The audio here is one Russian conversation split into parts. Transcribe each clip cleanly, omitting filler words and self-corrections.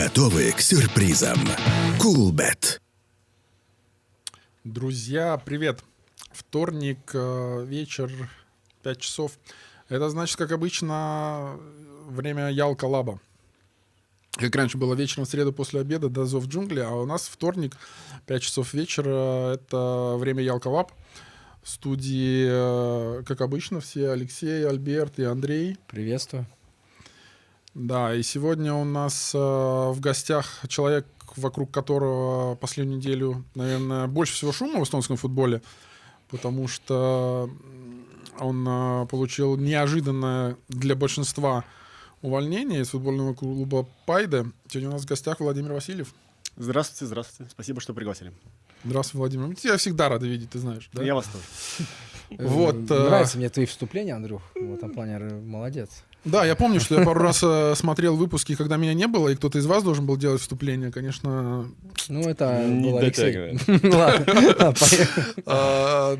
Готовы к сюрпризам. Coolbet. Друзья, привет. Вторник, вечер, 5 часов. Это значит, как обычно, время Ялка-Лаба. Как раньше было вечером в среду после обеда до Зов джунглей, а у нас вторник, 5 часов вечера, это время Ялка-Лаб. В студии, как обычно, все Алексей, Альберт и Андрей. Приветствую. Да, и сегодня у нас в гостях человек, вокруг которого последнюю неделю, наверное, больше всего шума в эстонском футболе, потому что он получил неожиданное для большинства увольнение из футбольного клуба «Пайде». Сегодня у нас в гостях Владимир Васильев. Здравствуйте, здравствуйте. Спасибо, что пригласили. Здравствуй, Владимир. Мы тебя всегда рады видеть, ты знаешь. Да? Я вас тоже. Вот, Нравятся мне твои вступления, Андрюх. В этом плане молодец. Да, я помню, что я пару раз смотрел выпуски, когда меня не было, и кто-то из вас должен был делать вступление, конечно. Ну, это Не был Алексей. дотягивает.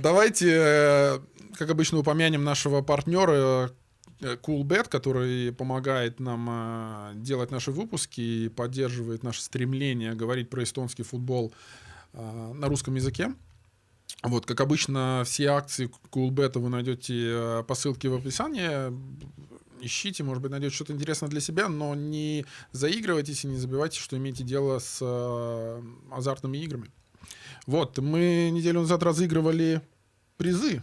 Давайте, как обычно, упомянем нашего партнера Coolbet, который помогает нам делать наши выпуски и поддерживает наше стремление говорить про эстонский футбол на русском языке. Вот, как обычно, все акции Coolbet вы найдете по ссылке в описании. Ищите, может быть, найдете что-то интересное для себя, но не заигрывайтесь и не забывайте, что имеете дело с азартными играми. Вот, мы неделю назад разыгрывали призы.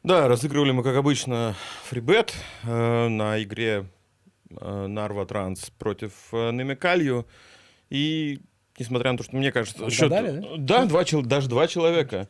Да, разыгрывали мы, как обычно, фрибет на игре Нарва Транс против Немекалью. И, несмотря на то, что мне кажется... Отгадали, да? Да, даже два человека.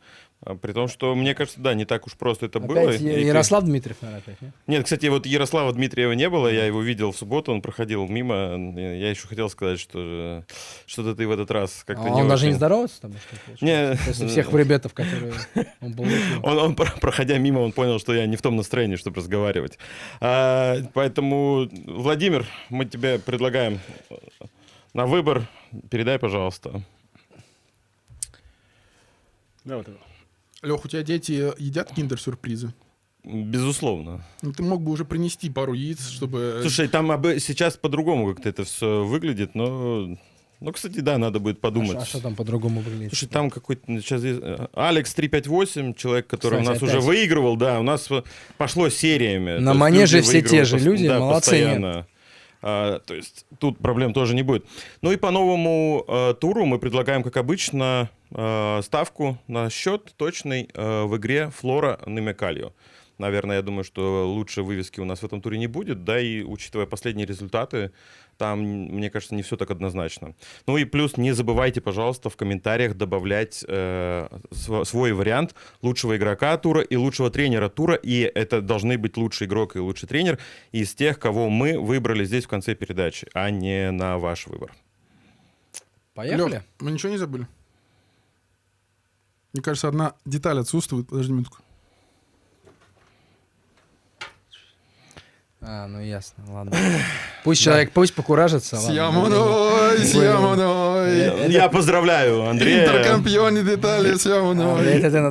При том, что, мне кажется, да, не так уж просто это было. Опять Ярослав Дмитриев, наверное, опять, нет? Нет, кстати, вот Ярослава Дмитриева не было, я его видел в субботу, он проходил мимо. Я еще хотел сказать, что что-то ты в этот раз как-то не Он даже очень... не здоровается там? Не. После всех прибетов, которые он получил. Он, проходя мимо, он понял, что я не в том настроении, чтобы разговаривать. Поэтому, Владимир, мы тебе предлагаем на выбор. Передай, пожалуйста. Да, вот. Лех, у тебя дети едят киндер-сюрпризы? Безусловно. Ну, ты мог бы уже принести пару яиц, чтобы... Слушай, там сейчас по-другому как-то это все выглядит, но... Ну, кстати, да, надо будет подумать. А что там по-другому выглядит? Слушай, там какой-то сейчас Алекс 358, человек, который Кстати, у нас опять. уже выигрывал, да, у нас пошло сериями. На То есть манеже люди все те же выигрывают люди, да, молодцы, постоянно. То есть тут проблем тоже не будет. Ну и по новому туру мы предлагаем, как обычно, ставку на счет точный в игре Флора Немекалью. Наверное, я думаю, что лучше вывески у нас в этом туре не будет, да, и учитывая последние результаты, там, мне кажется, не все так однозначно. Ну и плюс не забывайте, пожалуйста, в комментариях добавлять свой вариант лучшего игрока тура и лучшего тренера тура, и это должны быть лучший игрок и лучший тренер из тех, кого мы выбрали здесь в конце передачи, а не на ваш выбор. Поехали? Лёх, мы ничего не забыли? Мне кажется, одна деталь отсутствует. Подожди минутку. Ну ясно, ладно. Пусть человек, пусть покуражится. Я поздравляю Андрея. Интеркомпьоне детали, Это ты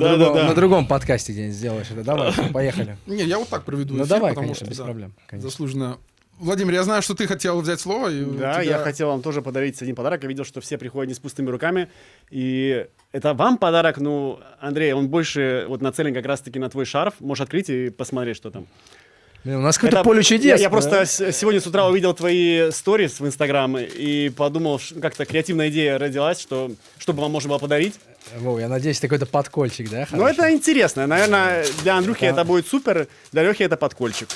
Да-да-да. на другом подкасте где-нибудь сделаешь. Это давай, поехали. Не, я вот так проведу. Ну эфир, давай, потому конечно, что, без да, проблем. конечно. Заслуженно. Владимир, я знаю, что ты хотел взять слово. И у Да, тебя- я хотел вам тоже подарить один подарок. Я видел, что все приходят не с пустыми руками. И это вам подарок. Ну, Андрей, он больше вот нацелен как раз-таки на твой шарф. Можешь открыть и посмотреть, что там. Блин, у нас какое-то Это- поле чудес. Я просто сегодня с утра увидел твои сторис в Инстаграм и подумал, как-то креативная идея родилась, чтобы вам можно было подарить. Вов, я надеюсь, это какой-то подкольчик, да? Ну, хороший? это интересно. Наверное, для Андрюхи Да. это будет супер, для Лехи это подкольчик.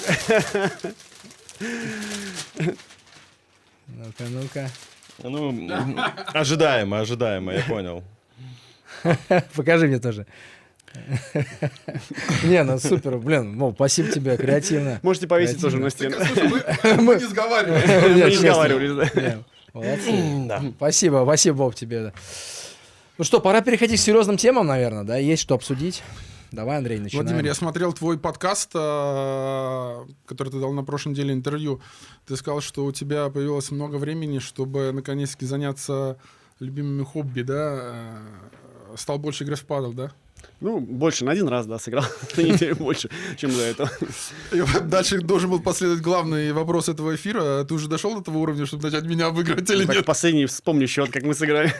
Ну-ка, ну-ка. Ну, ожидаемо, я понял. Покажи мне тоже. Не, ну супер, блин, Вов, спасибо тебе, креативно. Можете повесить тоже на стену. Слушай, мы не сговаривались. Мы не честно. сговаривались, да. Не, молодцы. Спасибо, Вов, тебе. Ну что, пора переходить к серьезным темам, наверное, да? Есть что обсудить. Давай, Андрей, начинаем. Владимир, я смотрел твой подкаст, который ты дал на прошлой неделе интервью. Ты сказал, что у тебя появилось много времени, чтобы наконец-таки заняться любимыми хобби, да? Стал больше играть в падл, да? Ну, больше, на один раз, да, сыграл на неделю больше, чем до этого. И вот дальше должен был последовать главный вопрос этого эфира. Ты уже дошел до того уровня, чтобы начать меня обыгрывать или Так, нет? последний вспомню счет, как мы сыграли.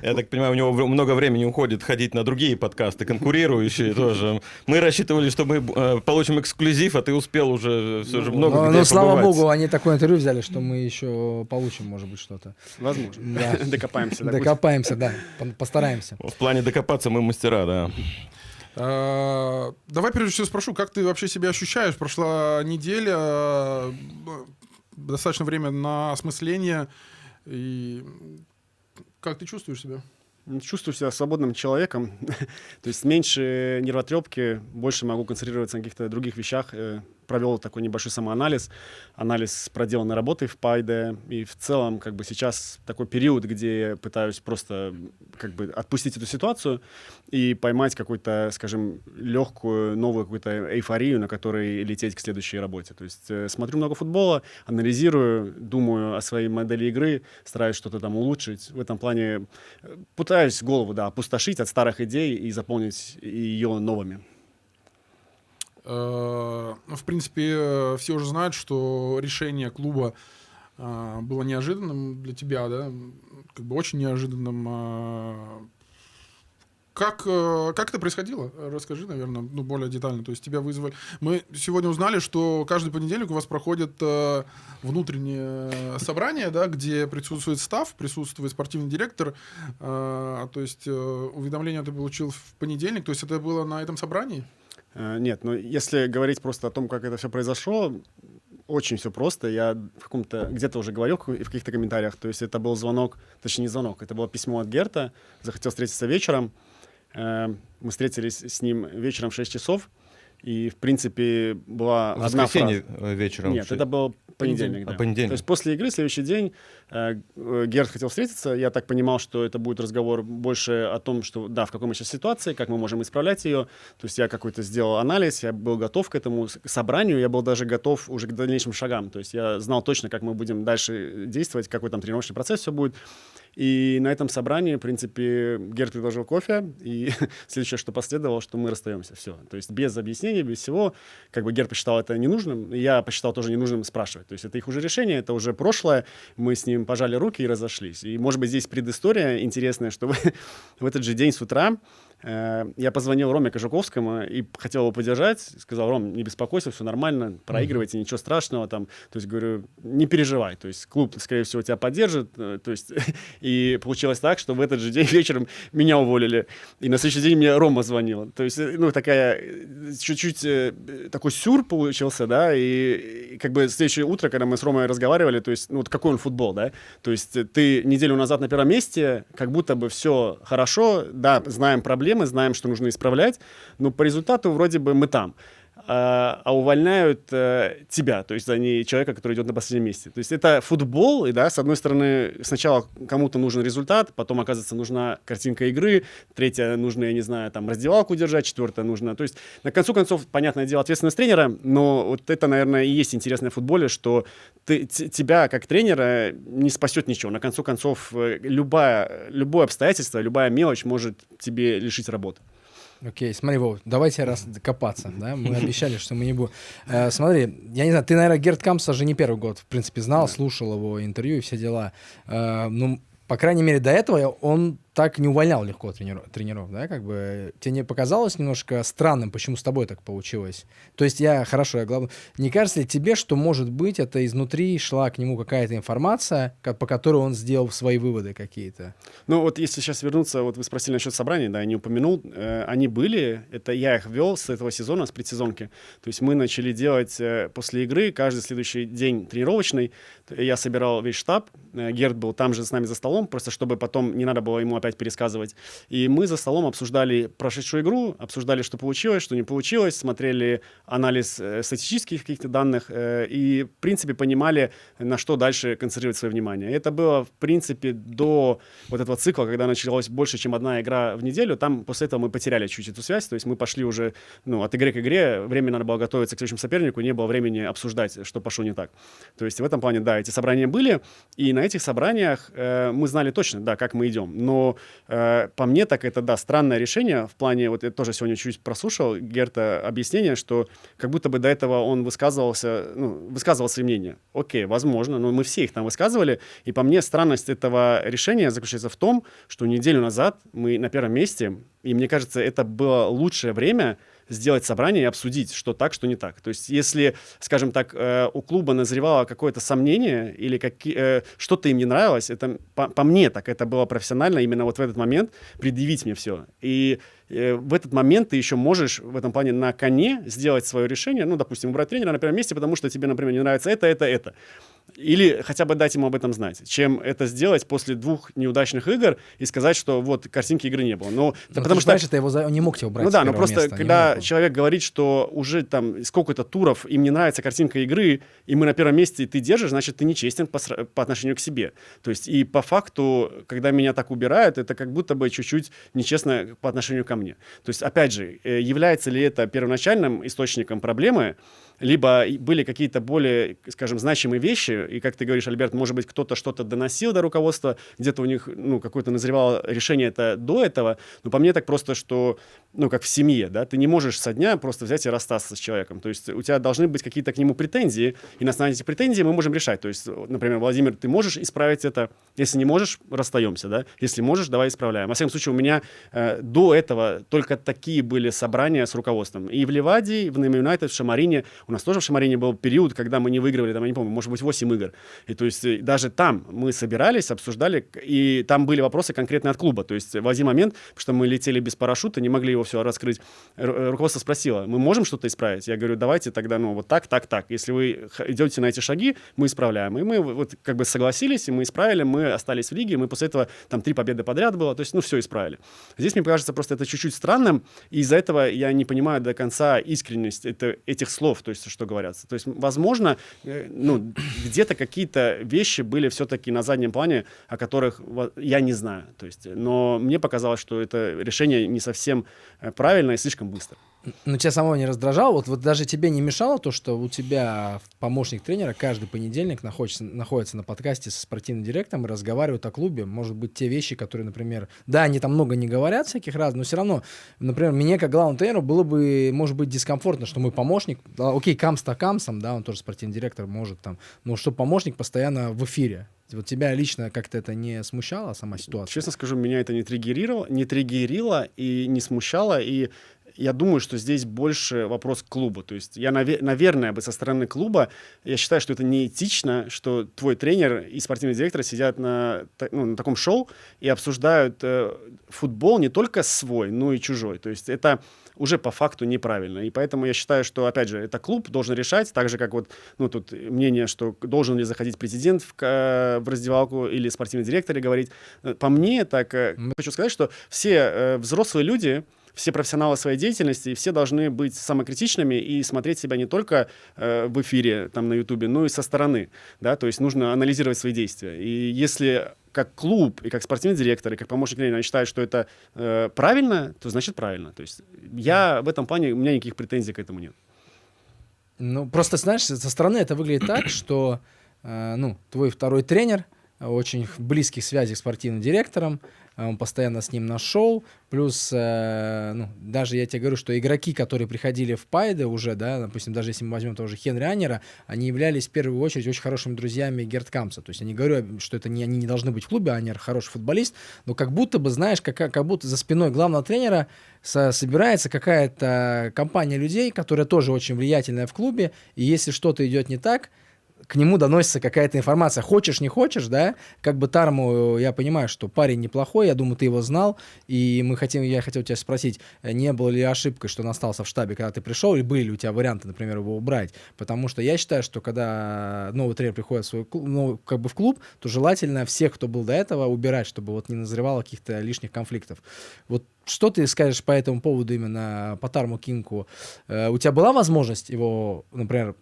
Я так понимаю, у него много времени уходит ходить на другие подкасты, конкурирующие тоже. Мы рассчитывали, что мы получим эксклюзив, а ты успел уже все же много где Ну, слава побывать. богу, они такое интервью взяли, что мы еще получим, может быть, что-то. Возможно. Да. Докопаемся. да, Докопаемся, да, постараемся. В плане докопаться мы мастера, да. Давай прежде всего спрошу, как ты вообще себя ощущаешь? Прошла неделя, достаточно время на осмысление. И как ты чувствуешь себя? Чувствую себя свободным человеком, то есть меньше нервотрепки, больше могу концентрироваться на каких-то других вещах. Провел такой небольшой самоанализ, анализ проделанной работы в Пайде, и в целом как бы сейчас такой период, где я пытаюсь просто как бы отпустить эту ситуацию и поймать какую-то, скажем, легкую, новую какую-то эйфорию, на которой лететь к следующей работе. То есть смотрю много футбола, анализирую, думаю о своей модели игры, стараюсь что-то там улучшить. В этом плане пытаюсь голову, да, опустошить от старых идей и заполнить ее новыми. В принципе, все уже знают, что решение клуба было неожиданным для тебя, да? Как бы очень неожиданным. Как это происходило? Расскажи, наверное, более детально. То есть тебя вызвали. Мы сегодня узнали, что каждый понедельник у вас проходит внутреннее собрание, да, где присутствует стафф, присутствует спортивный директор. То есть уведомление ты получил в понедельник. То есть это было на этом собрании? Нет, но если говорить просто о том, как это все произошло, очень все просто. Я в каком-то, где-то уже говорил в каких-то комментариях, то есть это был звонок, точнее не звонок, это было письмо от Герта, захотел встретиться вечером. Мы встретились с ним вечером в 6 часов, и, в принципе, была В одна воскресенье фраза. вечером. Нет, это был понедельник, да. Понедельник. То есть после игры, следующий день, Герт хотел встретиться. Я так понимал, что это будет разговор больше о том, что, да, в какой мы сейчас ситуации, как мы можем исправлять ее. То есть я какой-то сделал анализ, я был готов к этому собранию, я был даже готов уже к дальнейшим шагам. То есть я знал точно, как мы будем дальше действовать, какой там тренировочный процесс все будет. И на этом собрании, в принципе, Герт предложил кофе, и следующее, что последовало, что мы расстаемся. Все. То есть без объяснений, без всего. Как бы Герт посчитал это ненужным, и я посчитал тоже ненужным спрашивать. То есть это их уже решение, это уже прошлое. Мы с ним пожали руки и разошлись. И, может быть, здесь предыстория интересная, что в этот же день с утра я позвонил Роме Кожуковскому и хотел его поддержать. Сказал: Ром, не беспокойся, все нормально, проигрывайте, ничего страшного. Там. То есть, говорю, не переживай. То есть клуб, скорее всего, тебя поддержит. То есть, и получилось так, что в этот же день вечером меня уволили. И на следующий день мне Рома звонил. То есть, ну, такая, чуть-чуть такой сюр получился, да, и как бы следующее утро, когда мы с Ромой разговаривали, то есть, ну, вот какой он футбол, да, то есть ты неделю назад на первом месте, как будто бы все хорошо, да, знаем проблемы, знаем, что нужно исправлять, но по результату вроде бы мы там. А увольняют тебя, то есть они человека, который идет на последнем месте. То есть это футбол, и да, с одной стороны, сначала кому-то нужен результат, потом, оказывается, нужна картинка игры, третья, нужно, я не знаю, там, раздевалку держать, четвертая нужно. То есть, на концу концов, понятное дело, ответственность тренера, но вот это, наверное, и есть интересное в футболе, что тебя, как тренера, не спасет ничего. На концу концов, любое обстоятельство, любая мелочь может тебе лишить работы. Окей, смотри, Вов, давайте раз докопаться, да, мы обещали, что мы не будем. Смотри, я не знаю, ты, наверное, Герт Камса же не первый год, в принципе, знал, слушал его интервью и все дела. Ну, по крайней мере, до этого он так не увольнял легко тренеров, да, как бы тебе не показалось немножко странным, почему с тобой так получилось? То есть не кажется ли тебе, что, может быть, это изнутри шла к нему какая-то информация, по которой он сделал свои выводы какие-то? Ну, вот если сейчас вернуться, вот вы спросили насчет собраний, да, я не упомянул, они были, это я их вел с этого сезона, с предсезонки, то есть мы начали делать после игры, каждый следующий день тренировочный, я собирал весь штаб, Герт был там же с нами за столом, просто чтобы потом не надо было ему опять пересказывать. И мы за столом обсуждали прошедшую игру, обсуждали, что получилось, что не получилось, смотрели анализ статистических каких-то данных и, в принципе, понимали, на что дальше концентрировать свое внимание. И это было, в принципе, до вот этого цикла, когда началась больше, чем одна игра в неделю. Там после этого мы потеряли чуть эту связь, то есть мы пошли уже от игры к игре, время надо было готовиться к следующему сопернику, не было времени обсуждать, что пошло не так. То есть в этом плане, да, эти собрания были, и на этих собраниях мы знали точно, да, как мы идем. Но по мне так это, да, странное решение в плане, вот я тоже сегодня чуть прослушал Герта объяснение, что как будто бы до этого он высказывал свои мнения. Окей, возможно, но мы все их там высказывали, и по мне странность этого решения заключается в том, что неделю назад мы на первом месте, и мне кажется, это было лучшее время сделать собрание и обсудить, что так, что не так. То есть если, скажем так, у клуба назревало какое-то сомнение или что-то им не нравилось, это по мне так, это было профессионально именно вот в этот момент предъявить мне все. И в этот момент ты еще можешь в этом плане на коне сделать свое решение, ну, допустим, убрать тренера на первом месте, потому что тебе, например, не нравится это. Или хотя бы дать ему об этом знать, чем это сделать после 2 неудачных игр и сказать, что вот картинки игры не было. Потому что это он не мог тебя убрать. Ну да, но просто места, когда человек говорит, что уже там сколько-то туров им не нравится картинка игры, и мы на первом месте, и ты держишь, значит, ты нечестен по отношению к себе. То есть и по факту, когда меня так убирают, это как будто бы чуть-чуть нечестно по отношению ко мне. То есть, опять же, является ли это первоначальным источником проблемы, либо были какие-то более, скажем, значимые вещи, и, как ты говоришь, Альберт, может быть, кто-то что-то доносил до руководства, где-то у них, какое-то назревало решение это до этого, но по мне так просто, что, как в семье, да, ты не можешь со дня просто взять и расстаться с человеком, то есть у тебя должны быть какие-то к нему претензии, и на основании этих претензий мы можем решать, то есть, например, Владимир, ты можешь исправить это, если не можешь, расстаемся, да, если можешь, давай исправляем. Во всяком случае, у меня до этого только такие были собрания с руководством, и в Ливаде, и в Нейм Юнайтед, в Шамарине. У нас тоже в Шамарине был период, когда мы не выигрывали, там, я не помню, может быть, 8 игр. И то есть даже там мы собирались, обсуждали, и там были вопросы конкретно от клуба. То есть в один момент, потому что мы летели без парашюта, не могли его все раскрыть, руководство спросило, мы можем что-то исправить? Я говорю, давайте тогда, вот так. Если вы идете на эти шаги, мы исправляем. И мы вот как бы согласились, и мы исправили, мы остались в лиге, мы после этого, там 3 победы подряд было, то есть, все исправили. Здесь, мне кажется, просто это чуть-чуть странным, и из-за этого я не понимаю до конца искренность этих слов, то есть, что говорятся. То есть, возможно, где-то какие-то вещи были все-таки на заднем плане, о которых я не знаю. То есть, но мне показалось, что это решение не совсем правильное и слишком быстро. Но тебя самого не раздражало? Вот даже тебе не мешало то, что у тебя помощник тренера каждый понедельник находится на подкасте со спортивным директором и разговаривает о клубе? Может быть, те вещи, которые, например... Да, они там много не говорят всяких раз, но все равно, например, мне, как главному тренеру, было бы, может быть, дискомфортно, что мой помощник... Окей, камс-то камсом, да, он тоже спортивный директор, может там... Но что помощник постоянно в эфире. Вот тебя лично как-то это не смущало, сама ситуация? Честно скажу, меня это не триггерило и не смущало, и я думаю, что здесь больше вопрос к клубу. То есть я, наверное, бы со стороны клуба, я считаю, что это неэтично, что твой тренер и спортивный директор сидят на таком шоу и обсуждают футбол не только свой, но и чужой. То есть это уже по факту неправильно. И поэтому я считаю, что, опять же, это клуб должен решать, так же, как тут мнение, что должен ли заходить президент в раздевалку или спортивный директор и говорить. По мне, так хочу сказать, что все взрослые люди, все профессионалы своей деятельности, все должны быть самокритичными и смотреть себя не только в эфире, там, на Ютубе, но и со стороны, да, то есть нужно анализировать свои действия. И если как клуб, и как спортивный директор, и как помощник тренера считают, что это правильно, то значит правильно. То есть я в этом плане, у меня никаких претензий к этому нет. Просто, знаешь, со стороны это выглядит так, что, твой второй тренер, очень близких связей с спортивным директором, он постоянно с ним на шоу, плюс, даже я тебе говорю, что игроки, которые приходили в Пайде уже, да, допустим, даже если мы возьмем того же Хенри Аннера, они являлись в первую очередь очень хорошими друзьями Герт Камса, то есть я не говорю, что они не должны быть в клубе, Аннер хороший футболист, но как будто бы, знаешь, как будто за спиной главного тренера собирается какая-то компания людей, которая тоже очень влиятельная в клубе, и если что-то идет не так, к нему доносится какая-то информация. Хочешь, не хочешь, да? Как бы Тарму, я понимаю, что парень неплохой, я думаю, ты его знал, и я хотел тебя спросить, не было ли ошибкой, что он остался в штабе, когда ты пришел, или были ли у тебя варианты, например, его убрать? Потому что я считаю, что когда новый тренер приходит в свой клуб, в клуб, то желательно всех, кто был до этого, убирать, чтобы не назревало каких-то лишних конфликтов. Вот что ты скажешь по этому поводу именно по Тарму Кингу? У тебя была возможность его, например,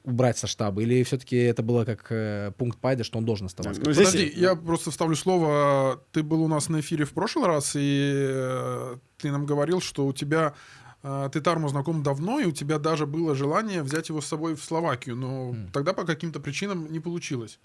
убрать со штаба? Или все-таки это было как пункт Пайда, что он должен оставаться? Подожди, я просто вставлю слово. Ты был у нас на эфире в прошлый раз, и ты нам говорил, что у тебя... Ты Тарму знаком давно, и у тебя даже было желание взять его с собой в Словакию, но тогда по каким-то причинам не получилось.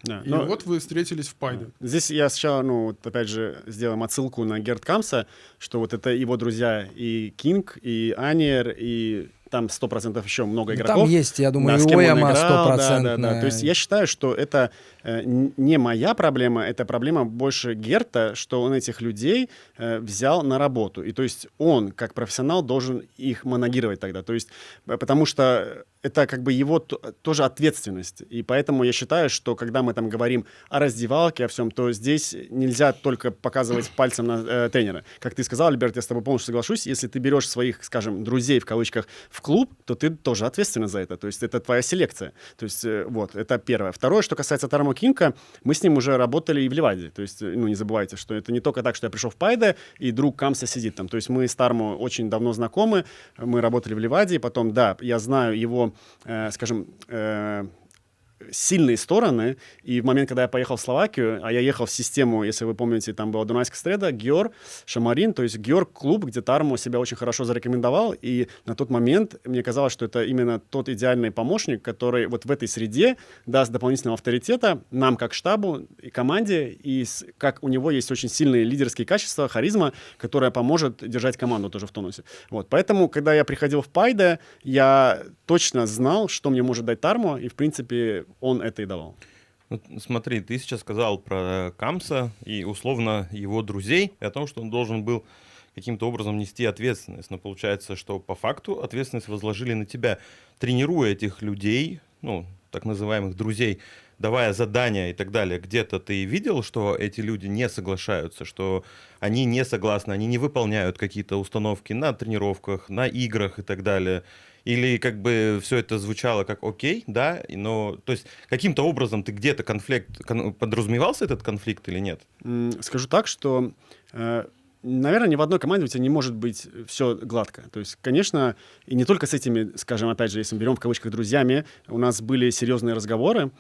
Да, И но- вот вы встретились в Пайде. Здесь я сначала, ну, вот опять же, сделаем отсылку на Герд Камса, что вот это его друзья и Кинг, и Аниер, и там 100% еще много Ну, игроков. там есть, я думаю, Да, с и кем он Уэма играл, 100%. да. То есть я считаю, что это не моя проблема, это проблема больше Герта, что он этих людей взял на работу. И то есть он, как профессионал, должен их манагировать тогда. То есть, потому что это как бы его тоже ответственность. И поэтому я считаю, что когда мы там говорим о раздевалке, о всем, то здесь нельзя только показывать пальцем на тренера. Как ты сказал, Альберт, я с тобой полностью соглашусь. Если ты берешь своих, скажем, друзей, в кавычках, в клуб, то ты тоже ответственен за это. То есть это твоя селекция. То есть вот, это первое. Второе, что касается Тармо Кинга, мы с ним уже работали и в Ливаде. То есть, ну, не забывайте, что это не только так, что я пришел в Пайде, и друг Камса сидит там. То есть мы с Тармо очень давно знакомы, мы работали в Ливаде, и потом, да, я знаю его, скажем, сильные стороны, и в момент, когда я поехал в Словакию, а я ехал в систему, если вы помните, там была Дунайская Стреда, Геор, Шамарин, то есть Геор клуб, где Тармо себя очень хорошо зарекомендовал, и на тот момент мне казалось, что это именно тот идеальный помощник, который вот в этой среде даст дополнительного авторитета нам как штабу и команде, и как у него есть очень сильные лидерские качества, харизма, которая поможет держать команду тоже в тонусе. Вот, поэтому, когда я приходил в Пайде, я точно знал, что мне может дать Тармо, и, в принципе, он это и давал. Ну, смотри, ты сейчас сказал про Камса и условно его друзей, и о том, что он должен был каким-то образом нести ответственность. Но получается, что по факту ответственность возложили на тебя, тренируя этих людей, ну, так называемых друзей, давая задания и так далее. Где-то ты видел, что эти люди не соглашаются, что они не согласны, они не выполняют какие-то установки на тренировках, на играх и так далее? Или как бы все это звучало как окей, да, но то есть каким-то образом ты где-то подразумевался этот конфликт или нет? Скажу так, что, наверное, ни в одной команде у тебя не может быть все гладко. То есть, конечно, и не только с этими, скажем, опять же, если мы берем в кавычках друзьями, у нас были серьезные разговоры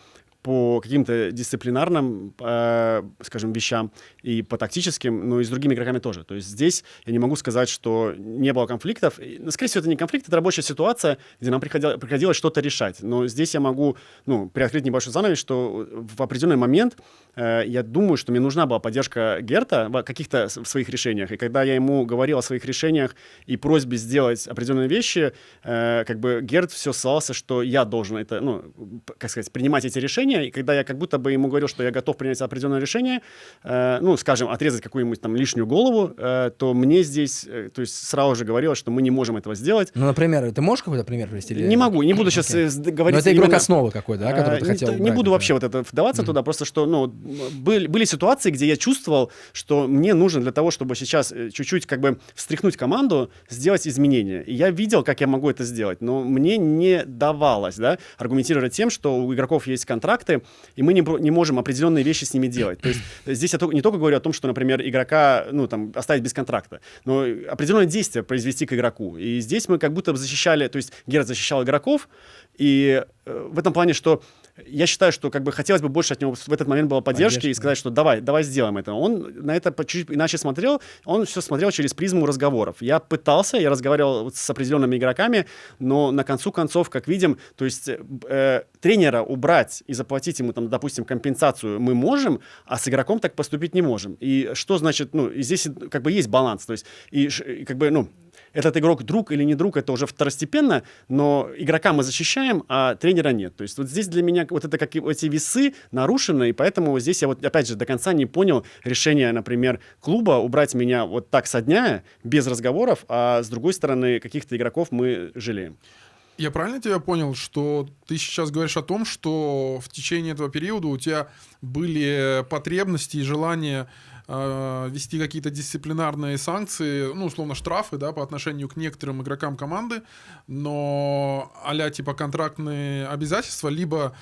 по каким-то дисциплинарным, скажем, вещам и по тактическим, но и с другими игроками тоже. То есть здесь я не могу сказать, что не было конфликтов. Скорее всего, это не конфликт, это рабочая ситуация, где нам приходилось что-то решать. Но здесь я могу, ну, приоткрыть небольшой занавес, что в определенный момент я думаю, что мне нужна была поддержка Герта в каких-то своих решениях. И когда я ему говорил о своих решениях и просьбе сделать определенные вещи, как бы Герт все ссылался, что я должен это, ну, как сказать, принимать эти решения. И когда я как будто бы ему говорил, что я готов принять определенное решение, ну, скажем, отрезать какую-нибудь там лишнюю голову, то мне здесь, то есть сразу же говорилось, что мы не можем этого сделать. Ну, например, ты можешь какой-то пример привести? Не могу, не буду сейчас говорить. Но это игрок именно... основы какой-то, да, который ты хотел Не убрать, буду например. вообще вот это вдаваться туда, просто что, ну, были ситуации, где я чувствовал, что мне нужно для того, чтобы сейчас чуть-чуть как бы встряхнуть команду, сделать изменения. И я видел, как я могу это сделать, но мне не давалось, да, аргументировать тем, что у игроков есть контракты, и мы не можем определенные вещи с ними делать. То есть здесь я не только говорю о том, что, например, игрока, ну, там, оставить без контракта, но определенное действие произвести к игроку. И здесь мы как будто бы защищали, то есть Герд защищал игроков, и в этом плане, что я считаю, что как бы хотелось бы больше от него в этот момент было поддержки и сказать, что давай сделаем это. Он на это чуть иначе смотрел, он все смотрел через призму разговоров. Я разговаривал с определенными игроками, но на концу концов, как видим, то есть тренера убрать и заплатить ему, там, допустим, компенсацию мы можем, а с игроком так поступить не можем. И что значит, ну, и здесь как бы есть баланс, то есть и как бы, ну, этот игрок друг или не друг, это уже второстепенно, но игрока мы защищаем, а тренера нет. То есть вот здесь для меня вот это как эти весы нарушены, и поэтому здесь я вот опять же до конца не понял решение, например, клуба убрать меня вот так со дня, без разговоров, а с другой стороны каких-то игроков мы жалеем. Я правильно тебя понял, что ты сейчас говоришь о том, что в течение этого периода у тебя были потребности и желание вести какие-то дисциплинарные санкции, ну, условно, штрафы, да, по отношению к некоторым игрокам команды, но а-ля типа контрактные обязательства, либо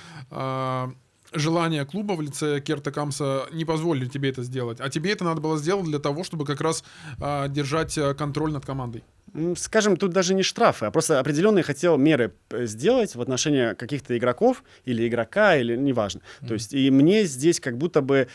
желание клуба в лице Герта Камса не позволили тебе это сделать, а тебе это надо было сделать для того, чтобы как раз держать контроль над командой. Скажем, тут даже не штрафы, а просто определенные хотел меры сделать в отношении каких-то игроков или игрока, или неважно. То есть и мне здесь как будто бы,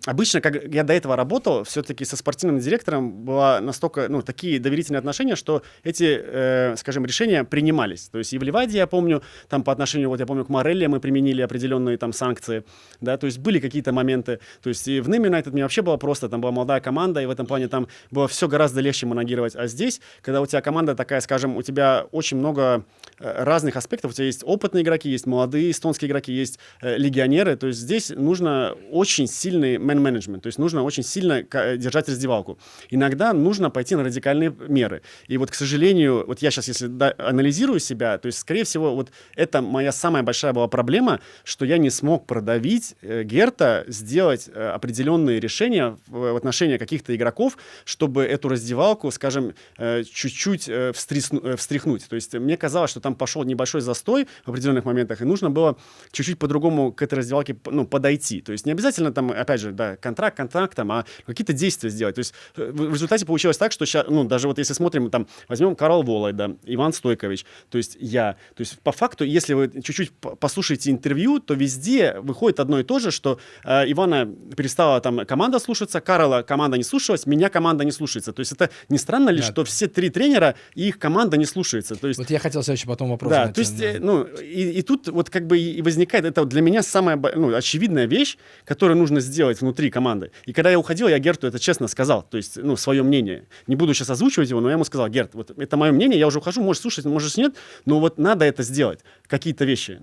обычно, как я до этого работал, все-таки со спортивным директором было настолько, такие доверительные отношения, что эти, скажем, решения принимались. То есть и в Ливаде, я помню, там по отношению, я помню, к Морелли мы применили определенные там санкции, да, то есть были какие-то моменты. То есть и в Ним Юнайтед мне вообще было просто, там была молодая команда, и в этом плане там было все гораздо легче манагировать. А здесь, когда у тебя команда такая, скажем, у тебя очень много разных аспектов, у тебя есть опытные игроки, есть молодые эстонские игроки, есть легионеры, то есть здесь нужно очень сильный мен-менеджмент, то есть нужно очень сильно держать раздевалку. Иногда нужно пойти на радикальные меры. И вот, к сожалению, вот я сейчас, если анализирую себя, то есть, скорее всего, вот это моя самая большая была проблема, что я не смог продавить Герта, сделать определенные решения в отношении каких-то игроков, чтобы эту раздевалку, скажем, чуть-чуть встряхнуть. То есть мне казалось, что там пошел небольшой застой в определенных моментах, и нужно было чуть-чуть по-другому к этой раздевалке подойти. То есть не обязательно там, опять же, да, контракт контрактом, а какие-то действия сделать. То есть в результате получилось так, что сейчас, даже вот если смотрим, там, возьмем Карл Волайда, Иван Стойкович, то есть я. То есть по факту, если вы чуть-чуть послушаете интервью, то везде выходит одно и то же, что Ивана перестала там команда слушаться, Карла команда не слушалась, меня команда не слушается. То есть это не странно ли, что все 3 тренера и их команда не слушается? То есть, вот я хотел следующий потом вопрос. Да, то есть, и тут вот как бы и возникает, это для меня самая очевидная вещь, которую нужно сделать внутри команды. И когда я уходил, я Герту это честно сказал, то есть, свое мнение. Не буду сейчас озвучивать его, но я ему сказал: Герт, вот это мое мнение, я уже ухожу, можешь слушать, можешь нет, но вот надо это сделать, какие-то вещи.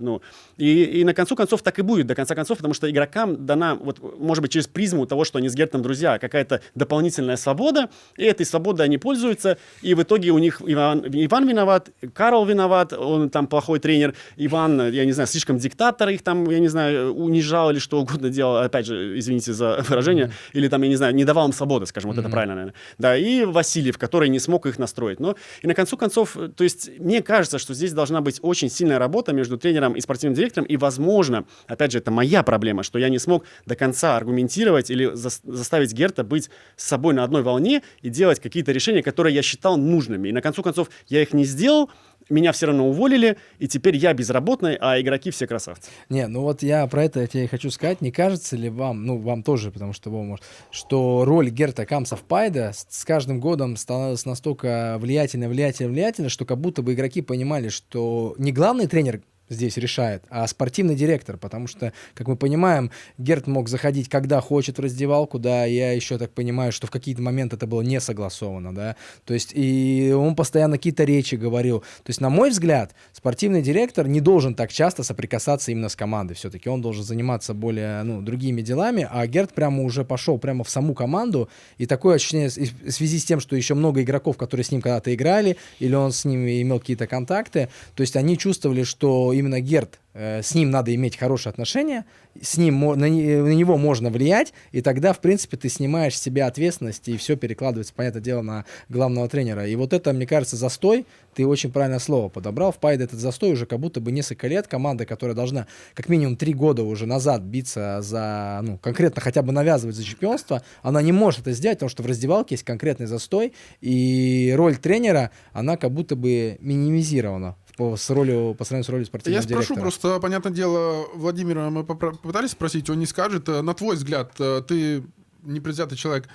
И на концу концов так и будет, до конца концов, потому что игрокам дана, вот, может быть, через призму того, что они с Гертом друзья, какая-то дополнительная свобода, и этой свободой они пользуются, и в итоге у них Иван виноват, Карл виноват, он там плохой тренер, Иван, я не знаю, слишком диктатор их там, я не знаю, унижал или что угодно делал, опять же, извините за выражение, или там, я не знаю, не давал им свободы, скажем, вот это правильно, наверное. Да, и Васильев, который не смог их настроить. И на концу концов, то есть мне кажется, что здесь должна быть очень сильная работа между тренером и спортивным директором, и, возможно, опять же, это моя проблема, что я не смог до конца аргументировать или заставить Герта быть с собой на одной волне и делать какие-то решения, которые я считал нужными. И на концу концов я их не сделал, меня все равно уволили, и теперь я безработный, а игроки все красавцы. Не, вот я про это тебе хочу сказать. Не кажется ли вам, вам тоже, потому что вы, может, что роль Герта Камсов-Пайда с каждым годом становилась настолько влиятельной, что как будто бы игроки понимали, что не главный тренер здесь решает, а спортивный директор, потому что, как мы понимаем, Герт мог заходить когда хочет в раздевалку, да, я еще так понимаю, что в какие-то моменты это было не согласовано, да, то есть и он постоянно какие-то речи говорил, то есть, на мой взгляд, спортивный директор не должен так часто соприкасаться именно с командой, все-таки он должен заниматься более, другими делами, а Герт прямо уже пошел прямо в саму команду, и такое ощущение, в связи с тем, что еще много игроков, которые с ним когда-то играли, или он с ними имел какие-то контакты, то есть они чувствовали, что именно Герт, с ним надо иметь хорошие отношения, с ним, на него можно влиять, и тогда, в принципе, ты снимаешь с себя ответственность, и все перекладывается, понятное дело, на главного тренера. И вот это, мне кажется, застой, ты очень правильное слово подобрал, в Пайде этот застой уже как будто бы несколько лет, команда, которая должна как минимум 3 года уже назад биться за, конкретно хотя бы навязывать за чемпионство, она не может это сделать, потому что в раздевалке есть конкретный застой, и роль тренера, она как будто бы минимизирована по сравнению с ролью спортивного директора. Я спрошу просто, понятное дело, Владимира мы попытались спросить, он не скажет. На твой взгляд, ты непредвзятый человек,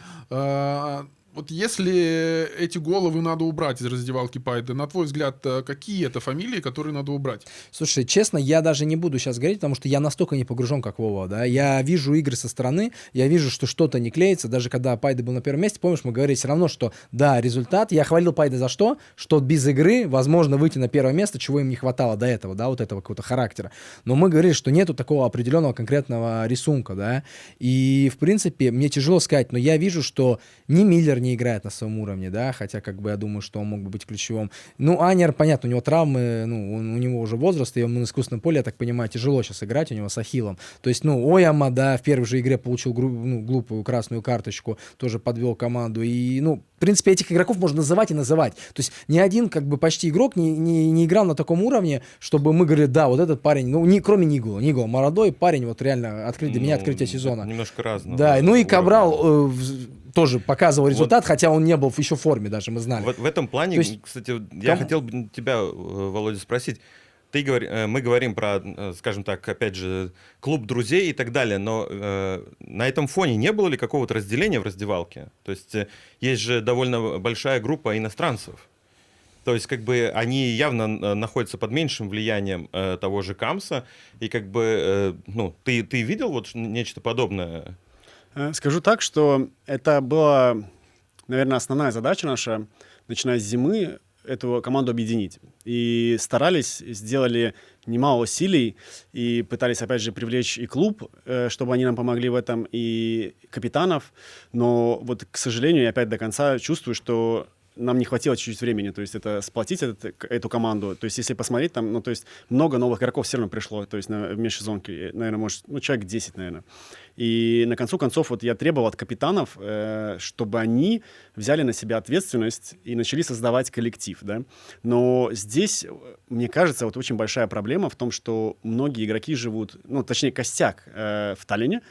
вот если эти головы надо убрать из раздевалки Пайда, на твой взгляд, какие это фамилии, которые надо убрать? Слушай, честно, я даже не буду сейчас говорить, потому что я настолько не погружен, как Вова, да. Я вижу игры со стороны, я вижу, что что-то не клеится. Даже когда Пайда был на первом месте, помнишь, мы говорили все равно, что да, результат. Я хвалил Пайда за что? Что без игры возможно выйти на первое место, чего им не хватало до этого, да, вот этого какого-то характера. Но мы говорили, что нету такого определенного конкретного рисунка, да. И, в принципе, мне тяжело сказать, но я вижу, что ни Миллер не играет на своем уровне, да, хотя как бы я думаю, что он мог бы быть ключевым. Анер, понятно, у него травмы, у него уже возраст, и ему на искусственном поле, я так понимаю, тяжело сейчас играть у него с ахиллом. То есть, Ояма, да, в первой же игре получил глупую красную карточку, тоже подвел команду, и, в принципе, этих игроков можно называть и называть. То есть, ни один, как бы, почти игрок не играл на таком уровне, чтобы мы говорили, да, вот этот парень, кроме Нигула, молодой парень, вот реально для меня открытие сезона. Немножко разное. Да, и Кабрал тоже показывал результат, хотя он не был еще в форме даже, мы знали. В этом плане, кстати, я хотел бы тебя, Володя, спросить. Мы говорим про, скажем так, опять же, клуб друзей и так далее, но на этом фоне не было ли какого-то разделения в раздевалке? То есть есть же довольно большая группа иностранцев. То есть, как бы, они явно находятся под меньшим влиянием того же Камса, и как бы, ты видел вот нечто подобное? Скажу так, что это была, наверное, основная задача наша, начиная с зимы, эту команду объединить. И старались, сделали немало усилий, и пытались, опять же, привлечь и клуб, чтобы они нам помогли в этом, и капитанов. Но вот, к сожалению, я опять до конца чувствую, что нам не хватило чуть-чуть времени, то есть это сплотить эту команду. То есть если посмотреть, там, то есть много новых игроков все равно пришло, то есть в межсезонке, наверное, может, человек 10, наверное. И на концу концов вот я требовал от капитанов, чтобы они взяли на себя ответственность и начали создавать коллектив, да. Но здесь, мне кажется, вот очень большая проблема в том, что многие игроки живут, точнее, костяк в Таллине,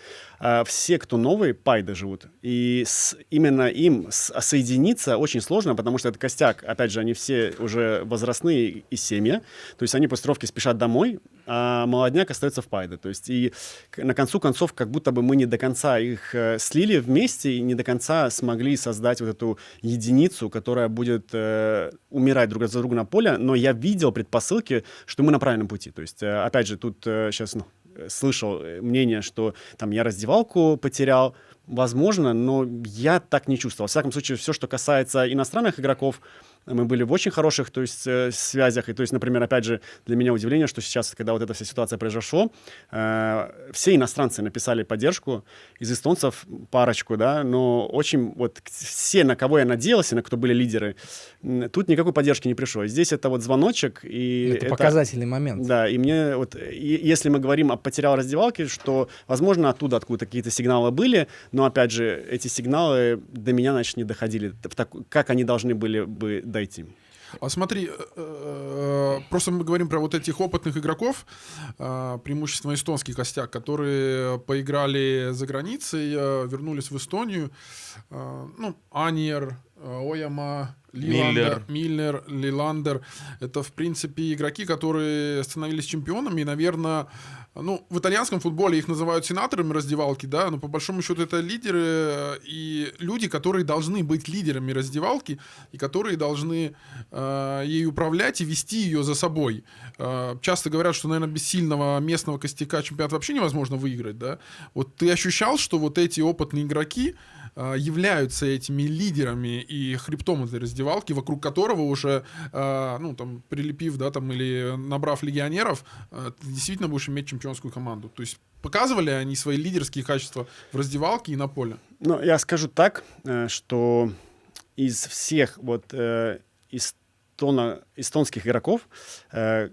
все, кто новые, Пайде живут. И именно им соединиться очень сложно, потому что этот костяк, опять же, они все уже возрастные и семьи, то есть они после тренировки спешат домой, а молодняк остается в Пайде. То есть и на концу концов, как будто бы мы не до конца их слили вместе и не до конца смогли создать вот эту единицу, которая будет умирать друг за друга на поле, но я видел предпосылки, что мы на правильном пути. То есть, опять же, тут сейчас слышал мнение, что там я раздевалку потерял, возможно, но я так не чувствовал. Во всяком случае, все, что касается иностранных игроков, мы были в очень хороших, то есть, связях. И, то есть, например, опять же, для меня удивление, что сейчас, когда вот эта вся ситуация произошла, все иностранцы написали поддержку, из эстонцев парочку, да, но очень вот все, на кого я надеялся, на кто были лидеры, тут никакой поддержки не пришло. Здесь это вот звоночек. И это показательный момент. Да, и мне вот, если мы говорим о потерял раздевалке, что, возможно, откуда какие-то сигналы были, но, опять же, эти сигналы до меня, значит, не доходили, как они должны были бы дойти. А смотри, просто мы говорим про вот этих опытных игроков, преимущественно эстонский костяк, которые поиграли за границей, вернулись в Эстонию. Аниер, Ояма, Миллер, Лиландер. Это, в принципе, игроки, которые становились чемпионами. И, наверное, в итальянском футболе их называют сенаторами раздевалки, да, но по большому счету это лидеры и люди, которые должны быть лидерами раздевалки и которые должны ей управлять и вести ее за собой. Часто говорят, что, наверное, без сильного местного костяка чемпионат вообще невозможно выиграть, да. Вот ты ощущал, что вот эти опытные игроки являются этими лидерами и хребтом этой раздевалки, вокруг которого уже, прилепив, да, там, или набрав легионеров, ты действительно будешь иметь чемпионскую команду. То есть показывали они свои лидерские качества в раздевалке и на поле? Я скажу так, что из всех эстонских игроков,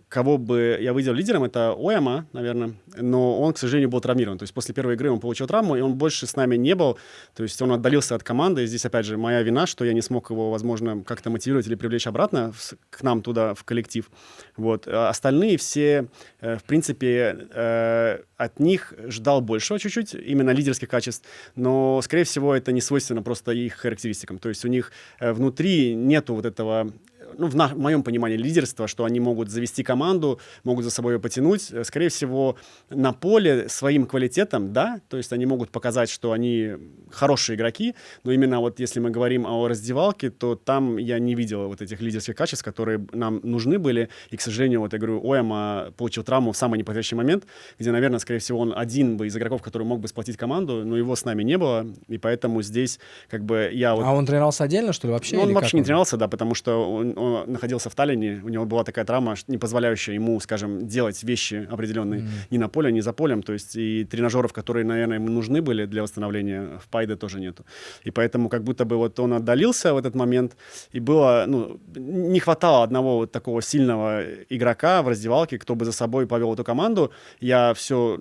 кого бы я выделил лидером, это Ояма, наверное, но он, к сожалению, был травмирован. То есть после первой игры он получил травму, и он больше с нами не был. То есть он отдалился от команды. И здесь, опять же, моя вина, что я не смог его, возможно, как-то мотивировать или привлечь обратно к нам туда, в коллектив. Вот. А остальные все, в принципе, от них ждал большего чуть-чуть, именно лидерских качеств, но, скорее всего, это не свойственно просто их характеристикам. То есть у них внутри нету вот этого, в моем понимании, лидерства, что они могут завести команду, могут за собой ее потянуть. Скорее всего, на поле своим квалитетом, да, то есть они могут показать, что они хорошие игроки, но именно вот если мы говорим о раздевалке, то там я не видел вот этих лидерских качеств, которые нам нужны были, и, к сожалению, вот я говорю, Ояма получил травму в самый неподходящий момент, где, наверное, скорее всего, он один бы из игроков, который мог бы сплотить команду, но его с нами не было, и поэтому здесь как бы я вот... А он тренировался отдельно, что ли, вообще? Он вообще не тренировался, да, потому что он находился в Таллине, у него была такая травма, не позволяющая ему, скажем, делать вещи определенные ни на поле, ни за полем, то есть и тренажеров, которые, наверное, ему нужны были для восстановления, в Пайде тоже нету. И поэтому как будто бы вот он отдалился в этот момент, и было, не хватало одного вот такого сильного игрока в раздевалке, кто бы за собой повел эту команду. Я все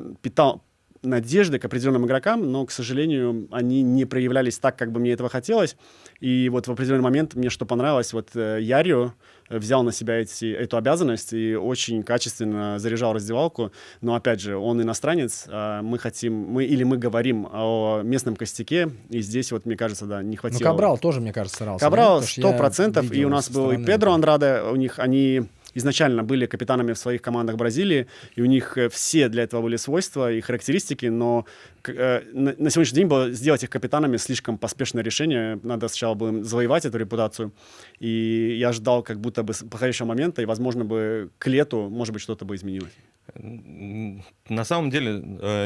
надежды к определенным игрокам, но, к сожалению, они не проявлялись так, как бы мне этого хотелось. И вот в определенный момент мне что понравилось, вот Ярио взял на себя эту обязанность и очень качественно заряжал раздевалку. Но, опять же, он иностранец, а мы говорим о местном костяке, и здесь вот, мне кажется, да, не хватило. Ну, Кабрал тоже, мне кажется, старался. Кабрал да? 100%, и у нас был и Педро Андраде, они изначально были капитанами в своих командах Бразилии, и у них все для этого были свойства и характеристики, но на сегодняшний день было сделать их капитанами слишком поспешное решение. Надо сначала было им завоевать эту репутацию, и я ждал как будто бы подходящего момента, и, возможно, бы к лету, может быть, что-то бы изменилось. На самом деле,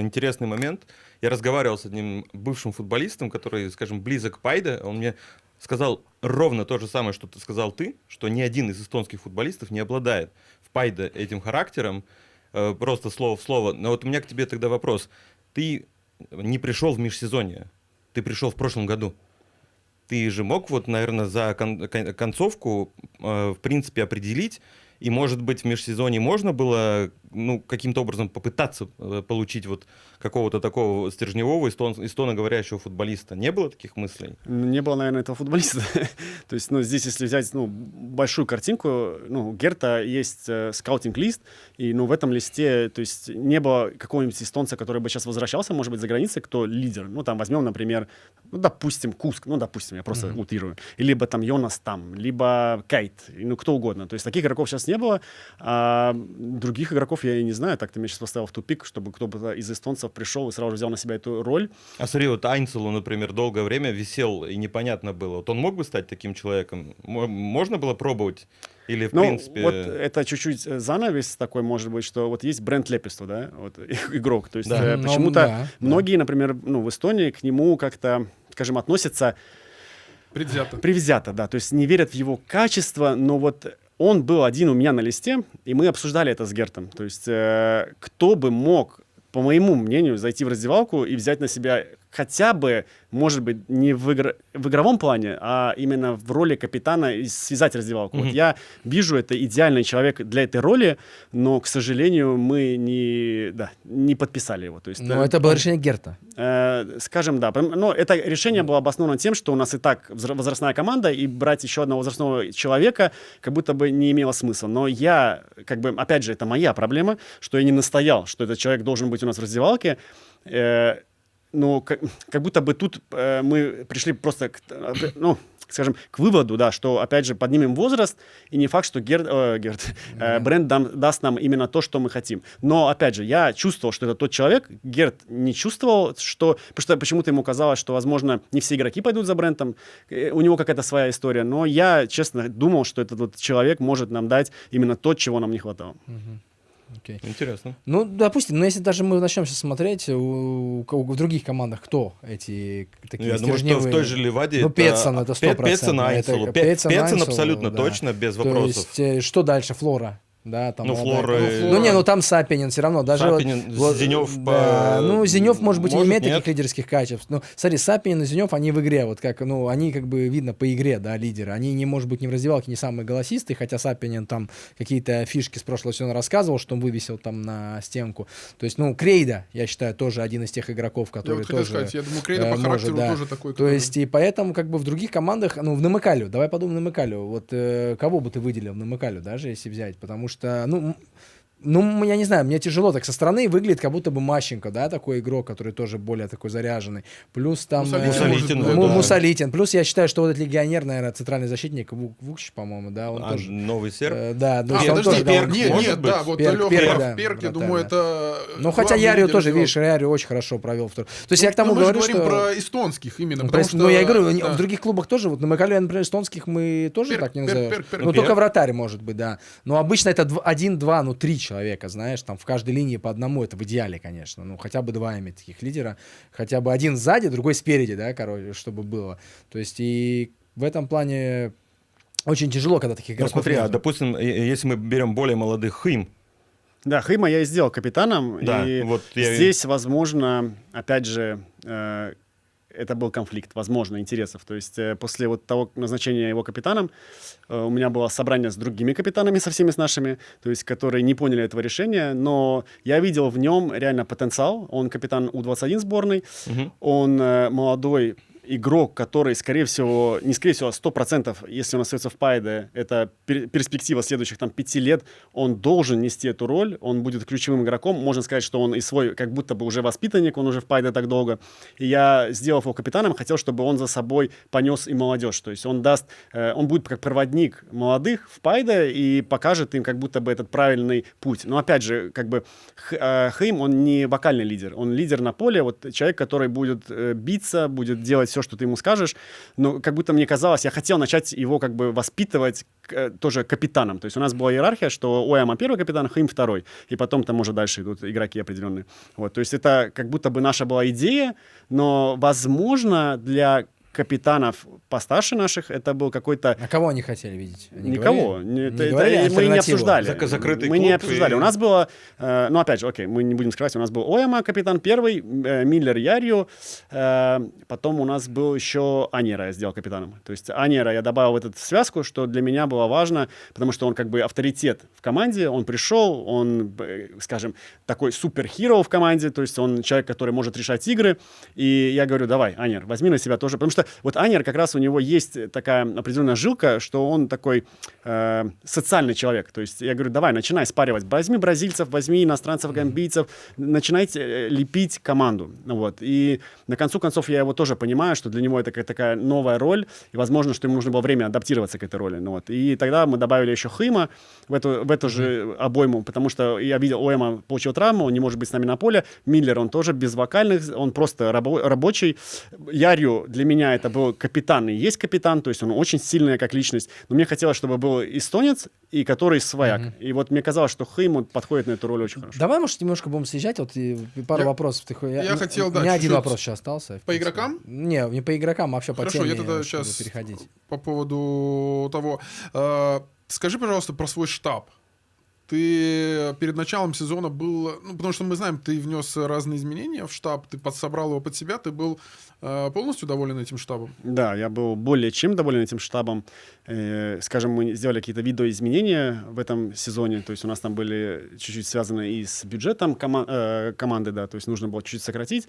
интересный момент. Я разговаривал с одним бывшим футболистом, который, скажем, близок к Пайде. Он мне сказал ровно то же самое, что ты сказал ты, что ни один из эстонских футболистов не обладает в Пайде этим характером, просто слово в слово. Но вот у меня к тебе тогда вопрос. Ты не пришел в межсезонье, ты пришел в прошлом году. Ты же мог вот, наверное, за концовку, в принципе, определить, и, может быть, в межсезонье можно было, ну, каким-то образом попытаться получить вот какого-то такого стержневого эстоноговорящего футболиста. Не было таких мыслей? Не было, наверное, этого футболиста. То есть, здесь, если взять, большую картинку, у Герта есть скаутинг-лист, и, в этом листе, то есть, не было какого-нибудь эстонца, который бы сейчас возвращался, может быть, за границей, кто лидер. Там возьмем, например, допустим, Куск, допустим, я просто утрирую. Либо там Йонас там, либо Кейт, кто угодно. То есть, таких игроков сейчас не было, а других игроков я и не знаю. Так ты меня сейчас поставил в тупик, чтобы кто-то из эстонцев пришел и сразу же взял на себя эту роль. А смотри, вот Айнцелу, например, долгое время висел, и непонятно было. Вот он мог бы стать таким человеком? Можно было пробовать? Или, в принципе... Вот это чуть-чуть занавес такой, может быть, что вот есть Брент Леписту, да, вот игрок. То есть почему-то многие, например, в Эстонии к нему как-то, скажем, относятся... Предвзято, да. То есть не верят в его качество, но вот он был один у меня на листе, и мы обсуждали это с Гертом. То есть кто бы мог, по моему мнению, зайти в раздевалку и взять на себя хотя бы, может быть, не в игровом плане, а именно в роли капитана и связать раздевалку. Вот я вижу, это идеальный человек для этой роли, но, к сожалению, мы не подписали его. То есть, это было решение Герта. Скажем, да. Но это решение было обосновано тем, что у нас и так возрастная команда, и брать еще одного возрастного человека как будто бы не имело смысла. Но я, опять же, это моя проблема, что я не настоял, что этот человек должен быть у нас в раздевалке. Но как будто бы тут мы пришли просто к выводу, да, что, опять же, поднимем возраст, и не факт, что Брент даст нам именно то, что мы хотим. Но, опять же, я чувствовал, что это тот человек, Герт не чувствовал, потому что почему-то ему казалось, что, возможно, не все игроки пойдут за Брентом, у него какая-то своя история, но я, честно, думал, что этот вот человек может нам дать именно то, чего нам не хватало. Okay. Интересно. Допустим, если даже мы начнем сейчас смотреть, в других командах кто эти такие я думаю, что в той же Ливаде Петсон это 100%. Петсон, Айнцелу. Петсон абсолютно да. точно, без вопросов. То есть, что дальше? Флора. Да, там Флора... там Сапинин все равно. Даже Сапинин, Зенев... Зенев, может быть, не имеет нет. таких лидерских качеств. Но, смотри, Сапинин и Зенев, они в игре, они видно по игре, да, лидеры. Они, может быть, не в раздевалке не самые голосистые, хотя Сапинин там какие-то фишки с прошлого сезона рассказывал, что он вывесил там на стенку. То есть, Крейда, я считаю, тоже один из тех игроков, который тоже... сказать, я думаю, Крейда по характеру тоже такой. То есть, и поэтому, в других командах, в Намыкалю, давай подумаем Намыкалю. Вот кого бы ты выделил в Намыкалю, даже если взять, потому что, я не знаю, мне тяжело так со стороны выглядит, как будто бы Мащенко, да, такой игрок, который тоже более такой заряженный. Плюс там Мусалитин. Плюс я считаю, что вот этот легионер, наверное, центральный защитник Вукич, по-моему, да, он тоже... Новый серб? Да, Перк, я думаю, это... хотя Ярио тоже, видишь, Ярио очень хорошо провел. То есть я к тому говорю, что... Мы говорим про эстонских именно, потому что... я говорю, в других клубах тоже, вот на Макале, например, эстонских мы тоже так не называем. Только вратарь, может быть, да. Но обычно это 1-2, 3 человека, знаешь, там в каждой линии по одному, это в идеале, конечно, хотя бы 2 иметь таких лидера, хотя бы один сзади, другой спереди, да, чтобы было. То есть и в этом плане очень тяжело, когда таких игроков смотри, нет. Допустим, если мы берем более молодых, Хым. Да, Хыма я и сделал капитаном, да, и здесь, возможно, опять же, это был конфликт, возможно, интересов. То есть после вот того назначения его капитаном у меня было собрание с другими капитанами, со всеми с нашими, то есть которые не поняли этого решения, но я видел в нем реально потенциал. Он капитан У-21 сборной, он молодой игрок, который, скорее всего, не скорее всего, 100%, если он остается в Пайде, это перспектива следующих там 5 лет, он должен нести эту роль, он будет ключевым игроком. Можно сказать, что он и свой, как будто бы уже воспитанник, он уже в Пайде так долго. И я, сделав его капитаном, хотел, чтобы он за собой понес и молодежь. То есть он даст, он будет как проводник молодых в Пайде и покажет им как будто бы этот правильный путь. Но опять же, как бы Хаим, он не вокальный лидер, он лидер на поле, вот человек, который будет биться, будет делать все, что ты ему скажешь, но как будто мне казалось, я хотел начать его как бы воспитывать тоже капитаном. То есть у нас была иерархия, что Ояма первый капитан, Хаим второй, и потом там уже дальше идут игроки определенные. Вот, то есть это как будто бы наша была идея, но, возможно, для капитанов постарше наших это был какой-то... А кого они хотели видеть? Они никого. говорили Мы не обсуждали. Закрытый мы клуб не обсуждали. И... У нас было... ну, опять же, окей, мы не будем скрывать. У нас был Ояма, капитан первый, Миллер Ярью. Потом у нас был еще Аньера, я сделал капитаном. То есть Аньера я добавил в эту связку, что для меня было важно, потому что он как бы авторитет в команде. Он пришел, он, скажем, такой суперхиро в команде. То есть он человек, который может решать игры. И я говорю, давай, Аньер, возьми на себя тоже. Потому что вот Аньер как раз у него есть такая определенная жилка, что он такой социальный человек. То есть я говорю, давай, начинай спаривать. Возьми бразильцев, возьми иностранцев, гамбийцев, начинайте лепить команду. Вот. И на концу концов я его тоже понимаю, что для него это такая новая роль, и возможно, что ему нужно было время адаптироваться к этой роли. Ну, вот. И тогда мы добавили еще Хаима в эту же обойму, потому что я видел, Оэма получил травму, он не может быть с нами на поле. Миллер, он тоже без вокальных, он просто рабочий. Ярью для меня это был капитан и есть капитан, то есть он очень сильная как личность. Но мне хотелось, чтобы был эстонец, и который свояк. И вот мне казалось, что Хаим подходит на эту роль очень хорошо. Давай, может, немножко будем съезжать, вот и пару вопросов. Я хотел, да, у меня один чуть-чуть вопрос сейчас остался. По игрокам? Не по игрокам, а вообще по Хорошо, теме, я тогда чтобы сейчас переходить. по поводу того. Скажи, пожалуйста, про свой штаб. Ты перед началом сезона был... Ну, потому что мы знаем, ты внес разные изменения в штаб, ты подсобрал его под себя, ты был полностью доволен этим штабом? Да, я был более чем доволен этим штабом. Скажем, мы сделали какие-то видоизменения в этом сезоне, то есть у нас там были чуть-чуть связаны и с бюджетом команды, да, то есть нужно было чуть-чуть сократить.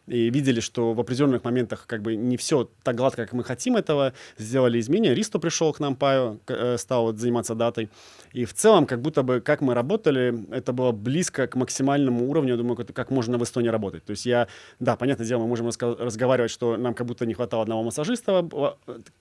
И видели, что в определенных моментах как бы не все так гладко, как мы хотим этого. Сделали изменения. Ристо пришел к нам, Паю, стал вот заниматься датой. И в целом, как будто бы, как мы работали, это было близко к максимальному уровню, я думаю, как можно в Эстонии работать. То есть понятное дело, мы можем разговаривать, что нам как будто не хватало одного массажиста.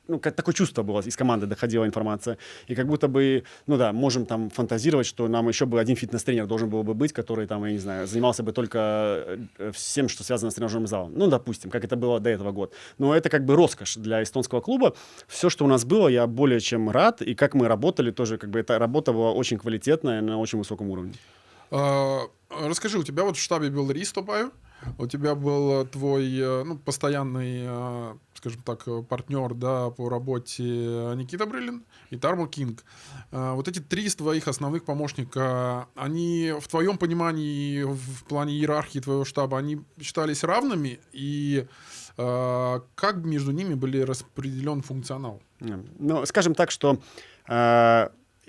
Ну, такое чувство было, из команды доходила информация. И как будто бы, можем там фантазировать, что нам еще бы один фитнес-тренер должен был бы быть, который там, я не знаю, занимался бы только всем, что связано с тренажерным залом. Ну, допустим, как это было до этого года. Но это как бы роскошь для эстонского клуба. Все, что у нас было, я более чем рад. И как мы работали, тоже как бы эта работа была очень квалитетная, на очень высоком уровне. Расскажи, у тебя вот в штабе был Ристо Паю, у тебя был твой постоянный, скажем так, партнер, да, по работе Никита Брылин и Тармо Кинг. Вот эти три твоих основных помощника, они в твоем понимании, в плане иерархии твоего штаба, они считались равными? И как между ними были распределен функционал? Ну, скажем так, что...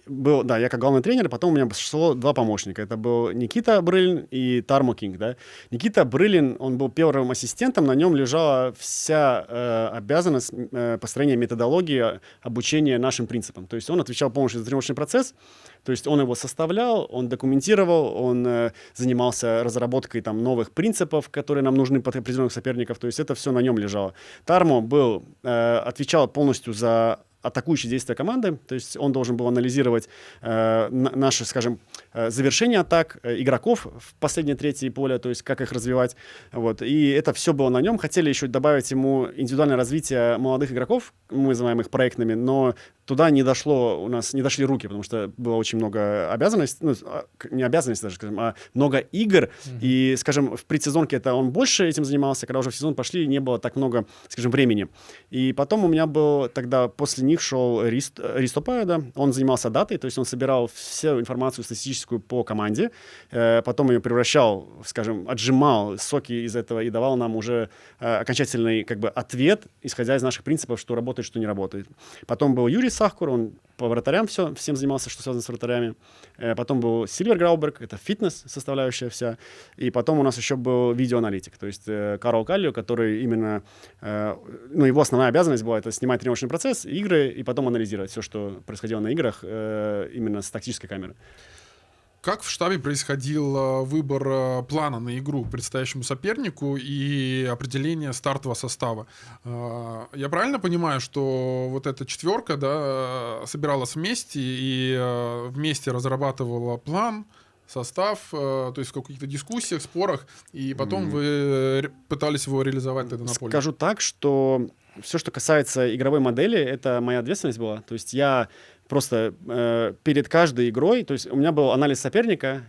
я как главный тренер, потом у меня пришло два помощника. Это был Никита Брылин и Тармо Кинг. Да? Никита Брылин, он был первым ассистентом, на нем лежала вся обязанность построения методологии обучения нашим принципам. То есть он отвечал полностью за тренировочный процесс, то есть он его составлял, он документировал, он занимался разработкой там, новых принципов, которые нам нужны под определенных соперников. То есть это все на нем лежало. Тармо отвечал полностью за атакующие действия команды, то есть он должен был анализировать наши, скажем, завершения атак игроков в последней трети поля, то есть как их развивать. Вот. И это все было на нем. Хотели еще добавить ему индивидуальное развитие молодых игроков, мы называем их проектными, но туда не дошли руки, потому что было очень много обязанностей, не обязанностей даже, скажем, а много игр. И, скажем, в предсезонке он больше этим занимался, когда уже в сезон пошли, не было так много, скажем, времени. И потом у меня был тогда после них шел Ристо Пайода, он занимался датой, то есть он собирал всю информацию статистическую по команде, потом ее превращал, скажем, отжимал соки из этого и давал нам уже окончательный как бы ответ, исходя из наших принципов, что работает, что не работает. Потом был Юрий Сахкур, он по вратарям всем занимался, что связано с вратарями. Потом был Сильвер Грауберг, это фитнес составляющая вся. И потом у нас еще был видеоаналитик, то есть Карл Каллио, который именно, его основная обязанность была это снимать тренировочный процесс, игры, и потом анализировать все, что происходило на играх именно с тактической камеры. Как в штабе происходил выбор плана на игру к предстоящему сопернику и определение стартового состава? Я правильно понимаю, что вот эта четверка, да, собиралась вместе и вместе разрабатывала план, состав, то есть в каких-то дискуссиях, спорах, и потом вы пытались его реализовать тогда на поле? Скажу так, что все, что касается игровой модели, это моя ответственность была. То есть я просто перед каждой игрой, то есть у меня был анализ соперника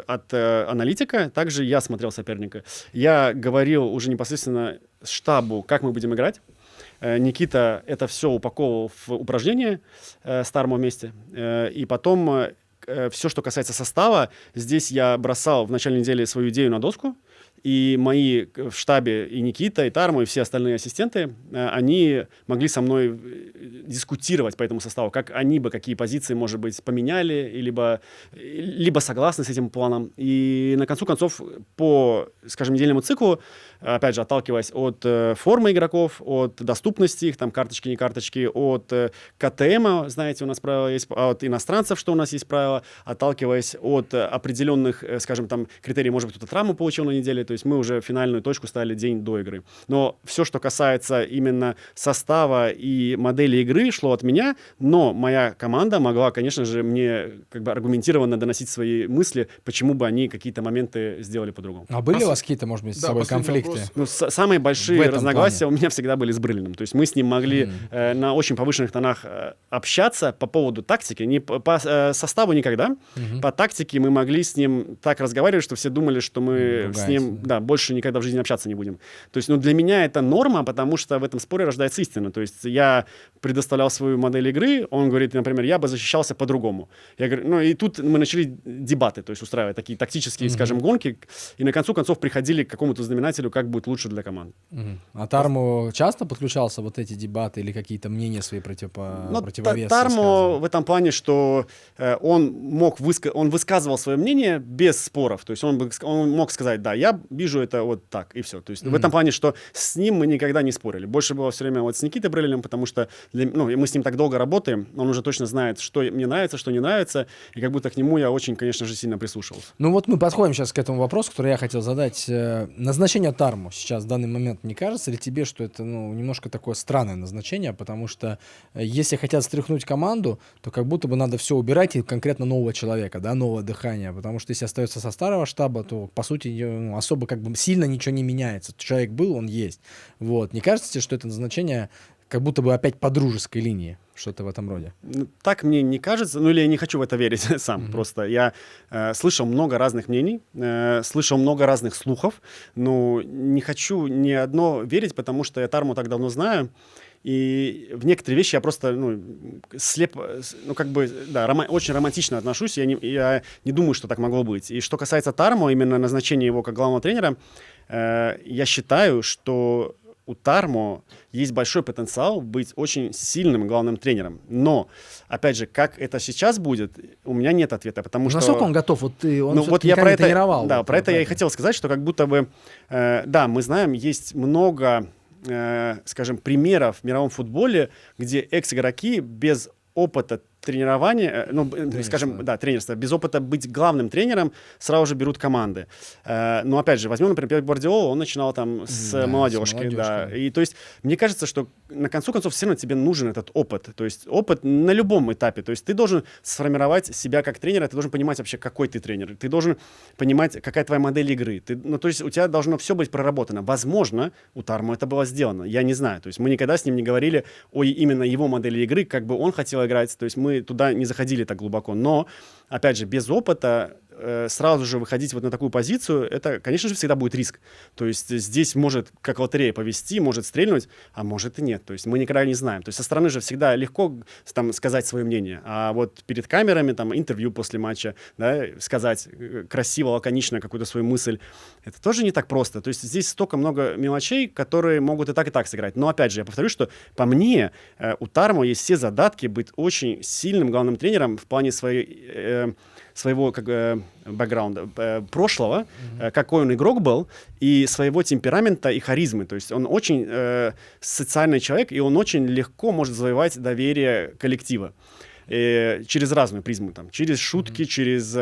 от аналитика, также я смотрел соперника. Я говорил уже непосредственно штабу, как мы будем играть. Никита это все упаковывал в упражнения с Тармо вместе. И потом все, что касается состава, здесь я бросал в начале недели свою идею на доску. И мои в штабе, и Никита, и Тармо, и все остальные ассистенты, они могли со мной дискутировать по этому составу, как они бы, какие позиции, может быть, поменяли, либо согласны с этим планом. И на концу концов, по, скажем, недельному циклу, опять же, отталкиваясь от формы игроков, от доступности их, там, карточки, не карточки, от КТМа, знаете, у нас правила есть, от иностранцев, что у нас есть правила, отталкиваясь от определенных, скажем, там, критерий, может быть, кто-то травму получил на неделе, то есть мы уже финальную точку ставили день до игры. Но все, что касается именно состава и модели игры, шло от меня, но моя команда могла, конечно же, мне как бы аргументированно доносить свои мысли, почему бы они какие-то моменты сделали по-другому. А были у вас какие-то, может быть, с собой конфликты? Ну, самые большие разногласия у меня всегда были с Брылиным. То есть мы с ним могли на очень повышенных тонах общаться по поводу тактики. Не по составу никогда. По тактике мы могли с ним так разговаривать, что все думали, что мы с ним больше никогда в жизни общаться не будем. То есть, для меня это норма, потому что в этом споре рождается истина. То есть я предоставлял свою модель игры, он говорит, например, я бы защищался по-другому. Я говорю, и тут мы начали дебаты, то есть устраивать такие тактические, скажем, гонки, и на концу концов приходили к какому-то знаменателю, как будет лучше для команды. А Тармо часто подключался вот эти дебаты или какие-то мнения свои противовесы? Тармо в этом плане, что он высказывал свое мнение без споров. То есть он мог сказать, да, я вижу это вот так, и все. То есть в этом плане, что с ним мы никогда не спорили. Больше было все время вот с Никитой Брылиным, потому что мы с ним так долго работаем, он уже точно знает, что мне нравится, что не нравится, и как будто к нему я очень, конечно же, сильно прислушивался. Ну вот мы подходим сейчас к этому вопросу, который я хотел задать. Назначение Тармо сейчас в данный момент, не кажется ли тебе, что это немножко такое странное назначение, потому что если хотят стряхнуть команду, то как будто бы надо все убирать и конкретно нового человека, да, новое дыхание, потому что если остается со старого штаба, то по сути особо как бы сильно ничего не меняется. Человек был, он есть. Вот. Не кажется тебе, что это назначение как будто бы опять по дружеской линии? Что-то в этом роде. Так мне не кажется, или я не хочу в это верить сам. Просто я слышал много разных мнений, слышал много разных слухов, но не хочу ни одно верить, потому что я Тарму так давно знаю, и в некоторые вещи я просто очень романтично отношусь, я не думаю, что так могло быть. И что касается Тармо, именно назначения его как главного тренера, я считаю, что у Тармо есть большой потенциал быть очень сильным главным тренером. Но, опять же, как это сейчас будет, у меня нет ответа, потому что... Насколько он готов? Он я про это тренировал. Да, про это я и хотел сказать, что как будто бы... мы знаем, есть много, скажем, примеров в мировом футболе, где экс-игроки без опыта тренирования, тренерства, без опыта быть главным тренером, сразу же берут команды. Но опять же, возьмем, например, Гвардиолу, он начинал там с молодежки. Да. И то есть, мне кажется, что на концу концов все равно тебе нужен этот опыт. То есть опыт на любом этапе. То есть ты должен сформировать себя как тренера, ты должен понимать вообще, какой ты тренер. Ты должен понимать, какая твоя модель игры. То есть у тебя должно все быть проработано. Возможно, у Тармо это было сделано. Я не знаю. То есть мы никогда с ним не говорили о именно его модели игры, как бы он хотел играть. То есть мы туда не заходили так глубоко. Но, опять же, без опыта сразу же выходить вот на такую позицию, это, конечно же, всегда будет риск. То есть здесь может, как лотерея, повести, может стрельнуть, а может и нет. То есть мы никогда не знаем. То есть со стороны же всегда легко там сказать свое мнение, а вот перед камерами, там, интервью после матча, да, сказать красиво, лаконично какую-то свою мысль, это тоже не так просто. То есть здесь столько много мелочей, которые могут и так сыграть. Но опять же, я повторю, что по мне у Тармо есть все задатки быть очень сильным главным тренером в плане своего бэкграунда, прошлого, какой он игрок был, и своего темперамента и харизмы. То есть он очень социальный человек, и он очень легко может завоевать доверие коллектива. Через разную призму, там, через шутки, через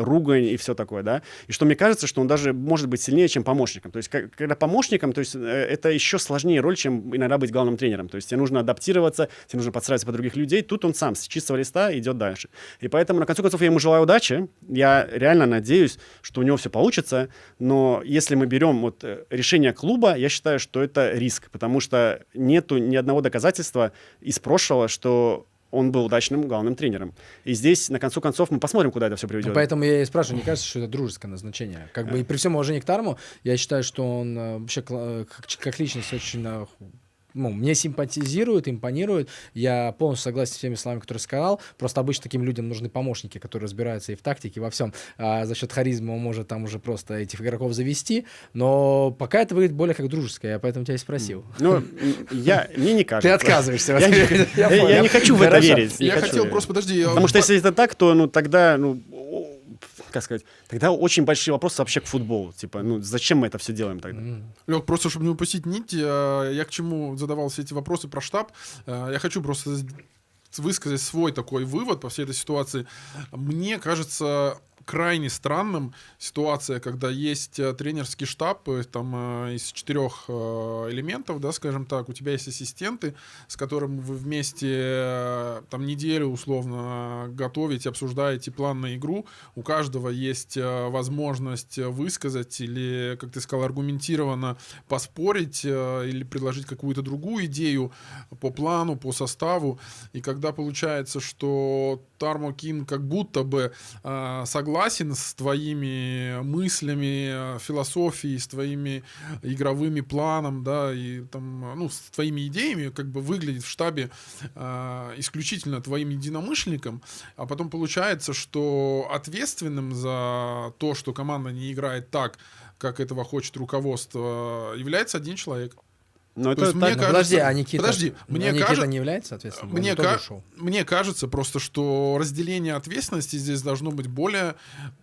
ругань и все такое, да. И что мне кажется, что он даже может быть сильнее, чем помощником. То есть, когда помощником, то есть, это еще сложнее роль, чем иногда быть главным тренером. То есть, тебе нужно адаптироваться, тебе нужно подстраиваться под других людей. Тут он сам с чистого листа идет дальше. И поэтому, на конце концов, я ему желаю удачи. Я реально надеюсь, что у него все получится. Но если мы берем вот решение клуба, я считаю, что это риск, потому что нету ни одного доказательства из прошлого, что он был удачным главным тренером. И здесь, на конце концов, мы посмотрим, куда это все приведет. Поэтому я и спрашиваю, не кажется, что это дружеское назначение? Как бы и при всем уважении к Тарму, я считаю, что он вообще как личность очень... мне симпатизирует, импонирует. Я полностью согласен с теми словами, которые сказал. Просто обычно таким людям нужны помощники, которые разбираются и в тактике, и во всем. А за счет харизмы он может там уже просто этих игроков завести. Но пока это выглядит более как дружеское. Я поэтому тебя и спросил. Ну, мне не кажется. Ты отказываешься. Я не хочу в это верить. Я хотел просто, подожди. Потому что если это так, то тогда, как сказать, тогда очень большие вопросы вообще к футболу. Типа, зачем мы это все делаем тогда? Лёг, просто чтобы не упустить нить, я к чему задавал все эти вопросы про штаб, я хочу просто высказать свой такой вывод по всей этой ситуации. Мне кажется крайне странным ситуация, когда есть тренерский штаб там, из 4 элементов, да, скажем так, у тебя есть ассистенты, с которыми вы вместе там неделю условно готовите, обсуждаете план на игру, у каждого есть возможность высказать или, как ты сказал, аргументированно поспорить или предложить какую-то другую идею по плану, по составу, и когда получается, что Тармо Кинг как будто бы согласен с твоими мыслями, философией, с твоими игровыми планом, да, и там, с твоими идеями, как бы выглядит в штабе исключительно твоим единомышленником, а потом получается, что ответственным за то, что команда не играет так, как этого хочет руководство, является один человек. Но это мне кажется... Подожди, а Никита? Подожди, Никита не является ответственным? Мне кажется просто, что разделение ответственности здесь должно быть более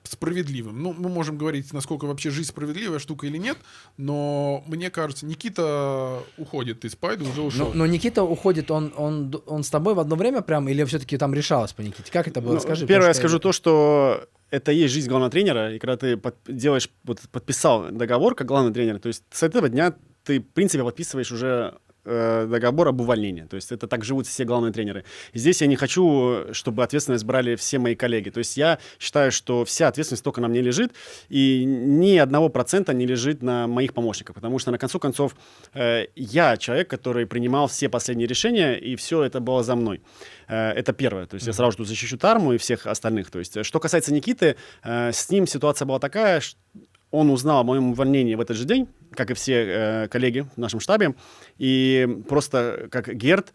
справедливым. Мы можем говорить, насколько вообще жизнь справедливая штука или нет, но мне кажется, Никита уходит из Пайда, уже ушел. Но Никита уходит, он с тобой в одно время прям, или все-таки там решалось по Никите? Как это было? Расскажи. Первое, я скажу то, что это и есть жизнь главного тренера, и когда ты подписал договор как главный тренер, то есть с этого дня ты, в принципе, подписываешь уже договор об увольнении. То есть это так живут все главные тренеры. И здесь я не хочу, чтобы ответственность брали все мои коллеги. То есть я считаю, что вся ответственность только на мне лежит, и ни 1% не лежит на моих помощниках. Потому что, на конце концов, я человек, который принимал все последние решения, и все это было за мной. Это первое. То есть я сразу же тут защищу Тарму и всех остальных. То есть что касается Никиты, с ним ситуация была такая, что он узнал о моем увольнении в этот же день, как и все коллеги в нашем штабе, и просто как Герд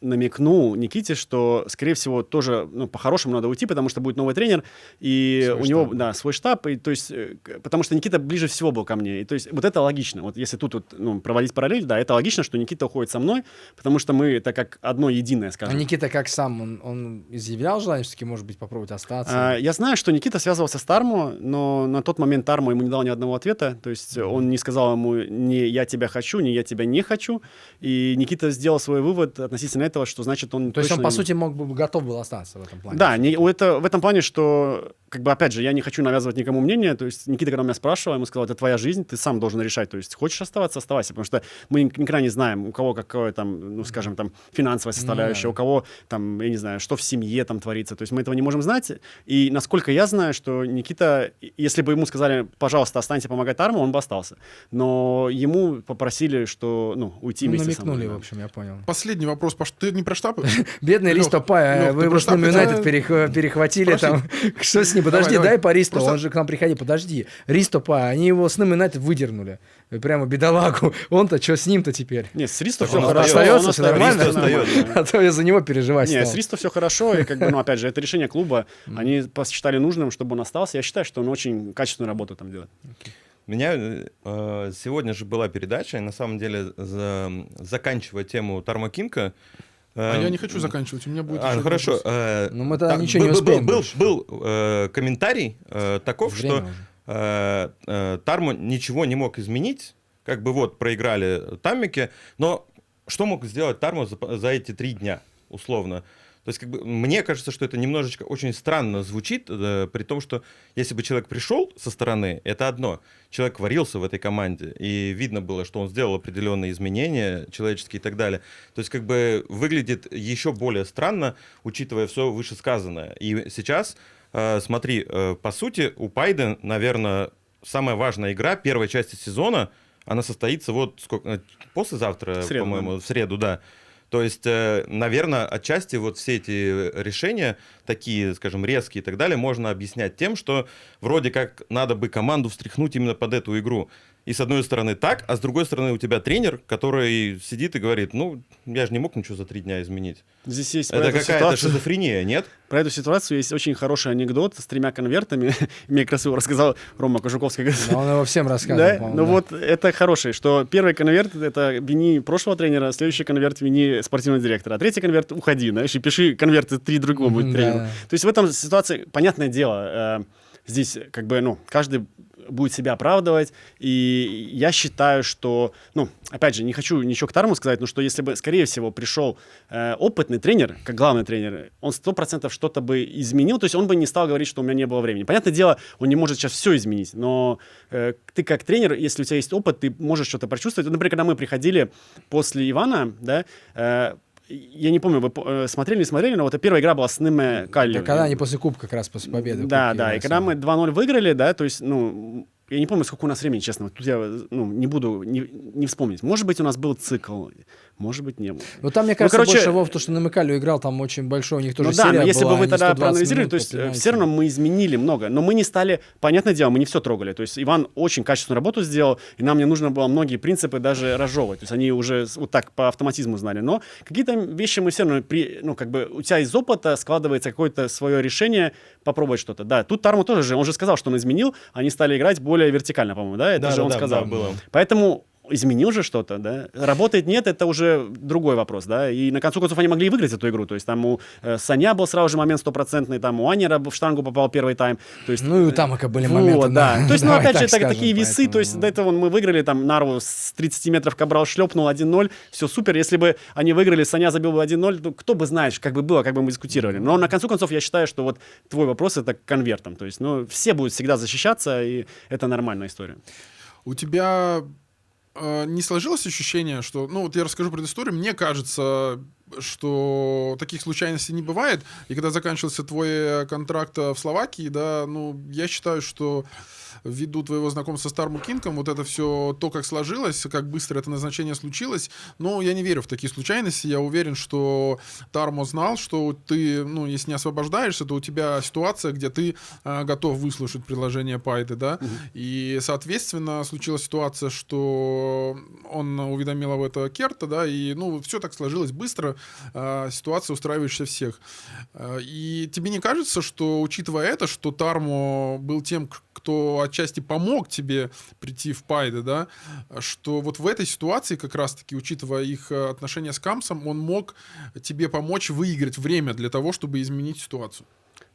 намекнул Никите, что, скорее всего, тоже по-хорошему надо уйти, потому что будет новый тренер, и свой у него штаб. Свой штаб, и, то есть, потому что Никита ближе всего был ко мне. И, то есть вот это логично. Вот если тут проводить параллель, да, это логично, что Никита уходит со мной, потому что мы это как одно единое, скажем. А Никита как сам? Он изъявлял желание все-таки, может быть, попробовать остаться? Я знаю, что Никита связывался с Тармо, но на тот момент Тармо ему не дал ни одного ответа. То есть он не сказал ему ни «я тебя хочу», ни «я тебя не хочу». И Никита сделал свой вывод относительно этого, что значит он... То есть он, по сути, готов был остаться в этом плане? Да, это в этом плане, что, как бы, опять же, я не хочу навязывать никому мнение. То есть Никита, когда меня спрашивал, ему сказал, это твоя жизнь, ты сам должен решать. То есть хочешь оставаться, оставайся. Потому что мы никогда не знаем, у кого какое там, скажем, там, финансовая составляющая, у кого там, я не знаю, что в семье там творится. То есть мы этого не можем знать. И насколько я знаю, что Никита, если бы ему сказали, пожалуйста, останься помогать Тарму, он бы остался. Но ему попросили, что, уйти вместе со мной. Намекнули, в общем, я понял. Последний вопрос. Ты не про штаб? Бедный Ристо Пай, вы в Юнайтед перехватили там. Что с ним Не, подожди, Давай. дай по Ристо, Просто- он же к нам приходил, подожди. Ристо, они его с Нэм Юнайтед выдернули. Прямо бедолагу. Он-то, что с ним-то теперь? Нет, с Ристо Так все он хорошо. остается, он всё нормально? Ристо остается. А то я за него переживать Не, стал. с Ристо все хорошо, и как бы, ну, опять же, это решение клуба. Они посчитали нужным, чтобы он остался. Я считаю, что он очень качественную работу там делает. У меня сегодня же была передача, и на самом деле, заканчивая тему Тармо Кинга... А я не хочу заканчивать, у меня будет... Ну еще хорошо. вопрос. Ну, мы тогда ничего не успеем больше. Был комментарий таков, Время что Тармо ничего не мог изменить, как бы вот проиграли Таммике, но что мог сделать Тармо за эти 3 дня, условно? То есть, как бы, мне кажется, что это немножечко очень странно звучит, при том, что если бы человек пришел со стороны, это одно. Человек варился в этой команде, и видно было, что он сделал определенные изменения человеческие и так далее. То есть, как бы, выглядит еще более странно, учитывая все вышесказанное. И сейчас, смотри, по сути, у Пайда, наверное, самая важная игра первой части сезона, она состоится вот послезавтра, по-моему, в среду, да. То есть, наверное, отчасти вот все эти решения, такие, скажем, резкие и так далее, можно объяснять тем, что вроде как надо бы команду встряхнуть именно под эту игру. И с одной стороны так, а с другой стороны у тебя тренер, который сидит и говорит, ну, я же не мог ничего за 3 дня изменить. Здесь есть Это какая-то шизофрения, нет? Про эту ситуацию есть очень хороший анекдот с 3 конвертами. Мне как раз его рассказал Рома Кожуковский. Но он его всем рассказывал, Да? по-моему, Ну да. вот это хороший, что первый конверт — это вини прошлого тренера, следующий конверт — вини спортивного директора, а третий конверт — уходи, знаешь, и пиши конверты 3 другому Да. тренеру. То есть в этом ситуации, понятное дело, здесь как бы, ну, каждый будет себя оправдывать, и я считаю, что, ну, опять же, не хочу ничего к Тарму сказать, но что если бы, скорее всего, пришел опытный тренер, как главный тренер, он 100% что-то бы изменил, то есть он бы не стал говорить, что у меня не было времени. Понятное дело, он не может сейчас все изменить, но ты как тренер, если у тебя есть опыт, ты можешь что-то прочувствовать. Вот, например, когда мы приходили после Ивана, да, я не помню, вы смотрели, не смотрели, но вот первая игра была с Нэме Калли. Да, когда они после Кубка, как раз после победы. в Да, Кубке да, и играли. когда мы 2-0 выиграли, да, то есть, ну, я не помню, сколько у нас времени, честно, вот тут я, ну, не буду не вспомнить. Может быть, у нас был цикл, может быть, не было. Ну там, мне кажется, короче, больше Вов, то, что на Микалю играл, там очень большой, у них тоже Ну да, серия но если была, бы вы они тогда 120 проанализировали, минут то есть по пенальти. все равно мы изменили много, но мы не стали, понятное дело, мы не все трогали, то есть Иван очень качественную работу сделал, и нам не нужно было многие принципы даже разжевывать, то есть они уже вот так по автоматизму знали, но какие-то вещи мы все равно, ну как бы у тебя из опыта складывается какое-то свое решение попробовать что-то. Да, тут Тарму тоже же, он же сказал, что он изменил, они стали играть более вертикально, по-моему, да, это же он сказал. Да, было. Поэтому изменил же что-то, да? Работает, нет, это уже другой вопрос, да? И на концу концов они могли и выиграть эту игру. То есть там у Саня был сразу же момент 100%, там у Анера в штангу попал первый тайм. То есть, Ну и у Тамака были вот, моменты. да. То есть, ну, давай опять же, так это скажем, такие весы. поэтому, То есть до этого мы выиграли, там Нарву с 30 метров Кабрал шлепнул 1-0. Все супер. Если бы они выиграли, Саня забил бы 1-0, ну, кто бы знает, как бы было, как бы мы дискутировали. Но на концу концов я считаю, что вот твой вопрос — это конвертом. То есть, ну, все будут всегда защищаться, и это нормальная история. У тебя не сложилось ощущение, что... Ну, вот я расскажу предысторию. Мне кажется, что таких случайностей не бывает. И когда заканчивался твой контракт в Словакии, да, ну, я считаю, что ввиду твоего знакомства с Тармо Кингом, вот это все, то, как сложилось, как быстро это назначение случилось, но я не верю в такие случайности. Я уверен, что Тармо знал, что ты, ну, если не освобождаешься, то у тебя ситуация, где ты готов выслушать предложение Пайды, да, и, соответственно, случилась ситуация, что он уведомил об этом Керта, да, и, ну, все так сложилось быстро, ситуация, устраивающая всех. И тебе не кажется, что, учитывая это, что Тармо был тем, кто отчасти помог тебе прийти в Пайде, да, что вот в этой ситуации, как раз-таки, учитывая их отношения с Камсом, он мог тебе помочь выиграть время для того, чтобы изменить ситуацию?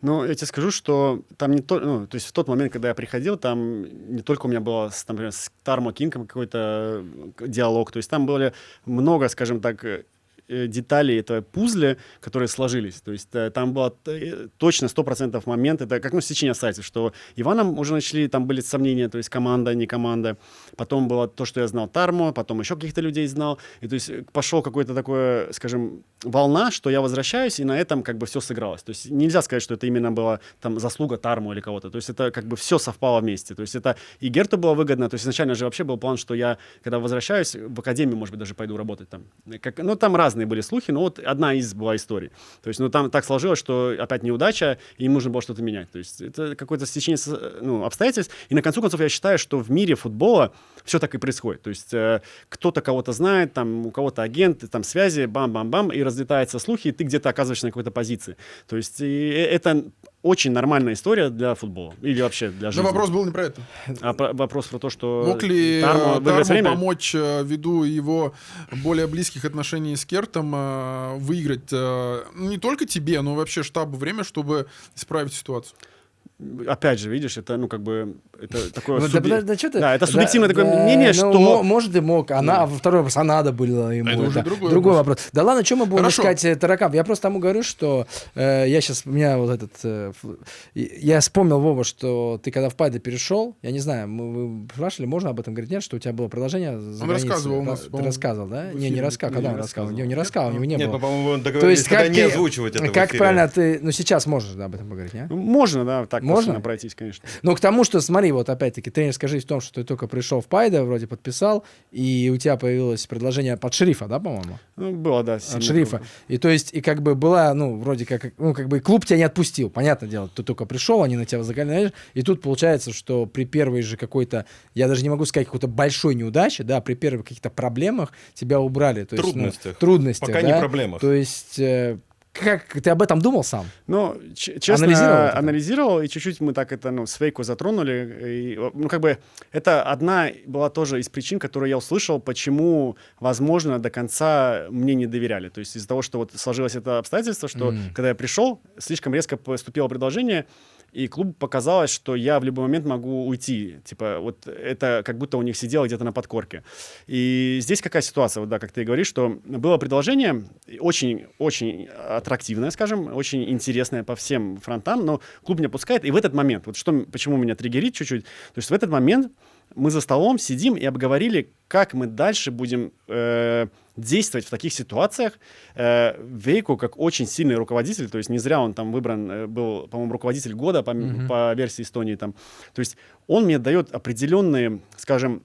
Ну, я тебе скажу, что там не то, ну, то есть в тот момент, когда я приходил, там не только у меня было, например, с Тармо Кингом какой-то диалог, то есть там было много, скажем так, деталей этого пузля, которые сложились. То есть там было точно 100% момент, это как, ну, стечение обстоятельств, что Иваном уже начали, там были сомнения, то есть команда, не команда. Потом было то, что я знал Тармо, потом еще каких-то людей знал. И то есть пошел какой-то такой, скажем, волна, что я возвращаюсь, и на этом как бы все сыгралось. То есть нельзя сказать, что это именно была там заслуга Тармо или кого-то. То есть это как бы все совпало вместе. То есть это и Герту было выгодно. То есть изначально же вообще был план, что я, когда возвращаюсь, в академию, может быть, даже пойду работать там. Как, ну, там разные разные были слухи, но вот одна из была историй. То есть, ну, там так сложилось, что опять неудача, и им нужно было что-то менять. То есть, это какое-то стечение обстоятельств. И на концу концов я считаю, что в мире футбола все так и происходит. То есть, кто-то кого-то знает, там, у кого-то агент, там, связи, бам-бам-бам, и разлетаются слухи, и ты где-то оказываешься на какой-то позиции. То есть, и это очень нормальная история для футбола. Или вообще для жизни. Но вопрос был не про это. Вопрос про то, что... Мог ли Тармо Тармо помочь, ввиду его более близких отношений с Кертом, выиграть не только тебе, но вообще штабу время, чтобы исправить ситуацию? Опять же, видишь, это, ну, как бы, это такое... Ну, это субъективное такое мнение, что... Может, и мог. Второй вопрос, а надо было ему. Это уже другой вопрос. Да ладно, чем мы будем Хорошо. искать таракан? Я просто тому говорю, что я сейчас... У меня вот этот... я вспомнил, Вова, что ты когда в Пайда перешел, я не знаю, мы спрашивали, можно об этом говорить? Нет, что у тебя было продолжение за Он границей? рассказывал у нас, Ты по-моему, рассказывал, да? в Не эфире. рассказывал. Когда он рассказывал? Не рассказывал, у него не Нет, было. ну, по-моему, То договорились есть, тогда не озвучивать это в как эфире. правильно ты... Ну, сейчас можешь об этом поговорить, не? Можно, да, так Можно? можно пройтись, конечно. Ну, к тому, что, смотри, вот опять-таки, тренерская жизнь в том, что ты только пришел в Пайда, вроде подписал, и у тебя появилось предложение под шерифа, да, по-моему? Ну, было, да. От шерифа. И то есть, и как бы была, ну, вроде как, ну, как бы клуб тебя не отпустил, понятное дело, ты только пришел, они на тебя возлагали, и тут получается, что при первой же какой-то, я даже не могу сказать, какой-то большой неудаче, да, при первых каких-то проблемах тебя убрали. То есть, трудностях. Пока да? не проблемах. То есть... Как ты об этом думал сам? Ну, честно, анализировал, и чуть-чуть мы так это, ну, с Вейко затронули. И, ну, как бы, это одна была тоже из причин, которую я услышал, почему, возможно, до конца мне не доверяли. То есть из-за того, что вот сложилось это обстоятельство, что когда я пришел, слишком резко поступило предложение, и клубу показалось, что я в любой момент могу уйти. Типа, вот это как будто у них сидело где-то на подкорке. И здесь какая ситуация, вот, да, как ты говоришь, что было предложение очень аттрактивное, скажем, очень интересное по всем фронтам, но клуб не опускает. И в этот момент, вот что, почему меня триггерит чуть-чуть, то есть в этот момент мы за столом сидим и обговорили, как мы дальше будем действовать в таких ситуациях. Вейко, как очень сильный руководитель, то есть не зря он там выбран, был, по-моему, руководитель года по версии Эстонии. Там. То есть он мне дает определенные, скажем,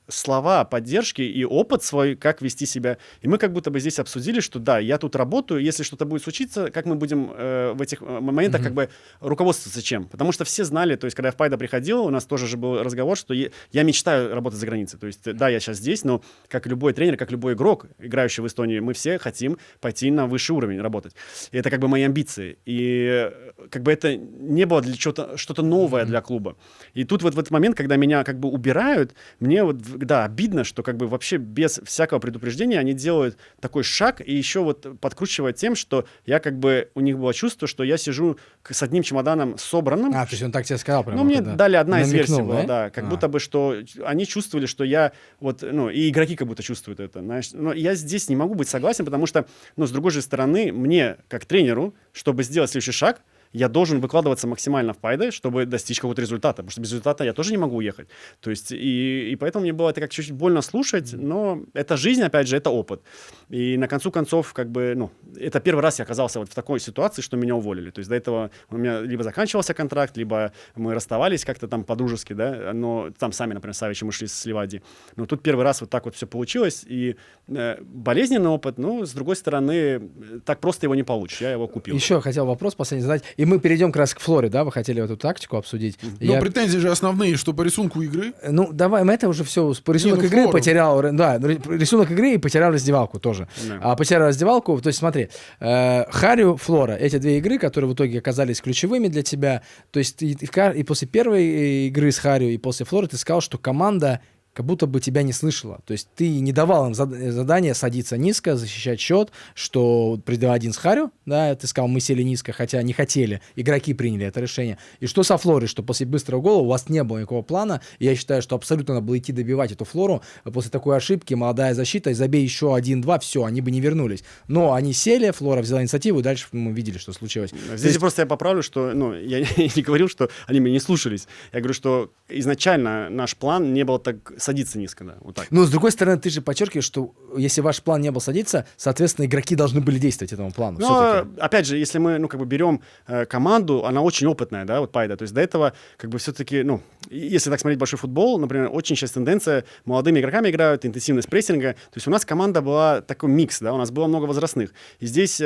слова поддержки и опыт свой, как вести себя. И мы как будто бы здесь обсудили, что да, я тут работаю, если что-то будет случиться, как мы будем в этих моментах как бы руководствоваться чем? Потому что все знали, то есть когда я в Пайда приходил, у нас тоже же был разговор, что я мечтаю работать за границей. То есть да, я сейчас здесь, но как любой тренер, как любой игрок, играющий в Эстонии, мы все хотим пойти на высший уровень работать. И это как бы мои амбиции. И как бы это не было для чего-то, что-то новое для клуба. И тут вот в этот момент, когда меня как бы убирают, мне вот да, обидно, что как бы вообще без всякого предупреждения они делают такой шаг и еще вот подкручивают тем, что я как бы, у них было чувство, что я сижу с одним чемоданом собранным. То есть он так тебе сказал прямо? Ну, мне дали одна из версий была, да? Как будто бы, что они чувствовали, что я вот, ну, и игроки как будто чувствуют это, знаешь. Но я здесь не могу быть согласен, потому что, ну, с другой же стороны, мне, как тренеру, чтобы сделать следующий шаг, я должен выкладываться максимально в Пайде, чтобы достичь какого-то результата, потому что без результата я тоже не могу уехать. То есть, и поэтому мне было это как чуть-чуть больно слушать, но это жизнь, опять же, это опыт. И на концу концов, как бы, ну, это первый раз я оказался вот в такой ситуации, что меня уволили. То есть до этого у меня либо заканчивался контракт, либо мы расставались как-то там по-дружески, да, но там сами, например, с Савичем ушли с Ливадии. Но тут первый раз вот так вот все получилось, и болезненный опыт, но, с другой стороны, так просто его не получишь, я его купил. Еще хотел вопрос последний задать. И мы перейдем как раз к Флоре, да? Вы хотели эту тактику обсудить. Но претензии же основные, что по рисунку игры. Ну, давай, мы это уже все. Рисунок игры потерял. Да, рисунок игры и потерял раздевалку тоже. А потерял раздевалку, то есть смотри, Харю, Флора, эти две игры, которые в итоге оказались ключевыми для тебя, то есть и после первой игры с Харю, и после Флоры ты сказал, что команда как будто бы тебя не слышала. То есть ты не давал им задание садиться низко, защищать счет, что при 2-1 с Харю, да, ты сказал, мы сели низко, хотя не хотели, игроки приняли это решение. И что со Флорой, что после быстрого гола у вас не было никакого плана, и я считаю, что абсолютно надо было идти добивать эту Флору, после такой ошибки, молодая защита, и забей еще 1-2, все, они бы не вернулись. Но они сели, Флора взяла инициативу, и дальше мы видели, что случилось. Здесь просто я поправлю, что, ну, я не говорил, что они меня не слушались. Я говорю, что изначально наш план не был так садиться низко, да, вот так. Но, с другой стороны, ты же подчеркиваешь, что если ваш план не был садиться, соответственно, игроки должны были действовать этому плану. Но, опять же, если мы, берем команду, она очень опытная, да, вот Пайда, то есть до этого, все-таки, если так смотреть большой футбол, например, очень сейчас тенденция, молодыми игроками играют, интенсивность прессинга, то есть у нас команда была такой микс, да, у нас было много возрастных, и здесь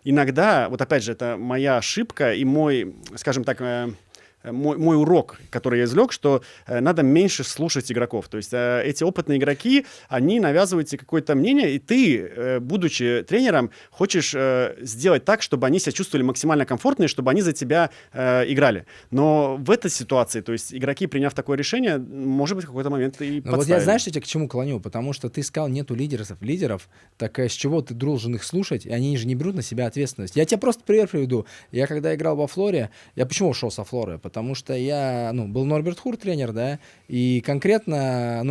иногда, вот опять же, это моя ошибка и мой, скажем так, мой урок, который я извлек, что надо меньше слушать игроков. То есть эти опытные игроки, они навязывают тебе какое-то мнение, и ты, будучи тренером, хочешь сделать так, чтобы они себя чувствовали максимально комфортно, и чтобы они за тебя играли. Но в этой ситуации, то есть игроки, приняв такое решение, может быть, в какой-то момент и подставили. Вот я, знаешь, что я к чему клоню? Потому что ты сказал, нету лидеров, так с чего ты должен их слушать, и они же не берут на себя ответственность. Я тебе просто пример приведу. Я когда играл во Флоре, я почему ушел со Флоры? Потому что я, был Норберт Хур тренер, да, и конкретно,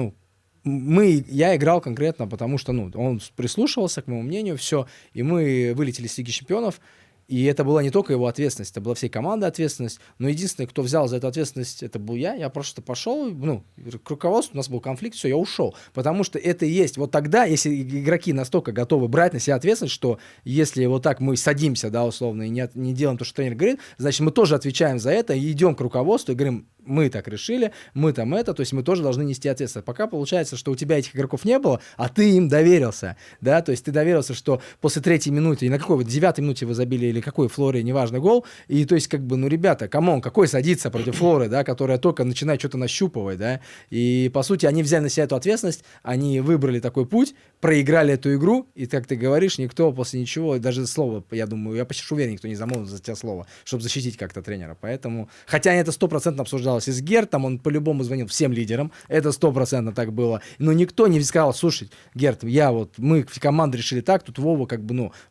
я играл конкретно, потому что, он прислушивался к моему мнению, все, и мы вылетели с Лиги Чемпионов, и это была не только его ответственность, это была всей команды ответственность, но единственный, кто взял за эту ответственность, это был я просто пошел, к руководству, у нас был конфликт, все, я ушел, потому что это и есть, вот тогда, если игроки настолько готовы брать на себя ответственность, что если вот так мы садимся, да, условно, и не делаем то, что тренер говорит, значит, мы тоже отвечаем за это и идем к руководству и говорим, мы так решили, мы там это, то есть мы тоже должны нести ответственность. Пока получается, что у тебя этих игроков не было, а ты им доверился, да, то есть ты доверился, что после 3-й минуты, и на какой, 9-й минуте вы забили или какой Флоре, неважно, гол, и то есть ребята, камон, какой садится против Флоры, да, которая только начинает что-то нащупывать, да, и по сути они взяли на себя эту ответственность, они выбрали такой путь, проиграли эту игру, и как ты говоришь, никто после ничего, даже слова, я думаю, я почти уверен, никто не замолвил за тебя слово, чтобы защитить как-то тренера, поэтому, хотя это 100% обсуждалось и с Гертом, он по-любому звонил всем лидерам, это 100% так было, но никто не сказал, слушай, Герт, мы команда решили так, тут Вова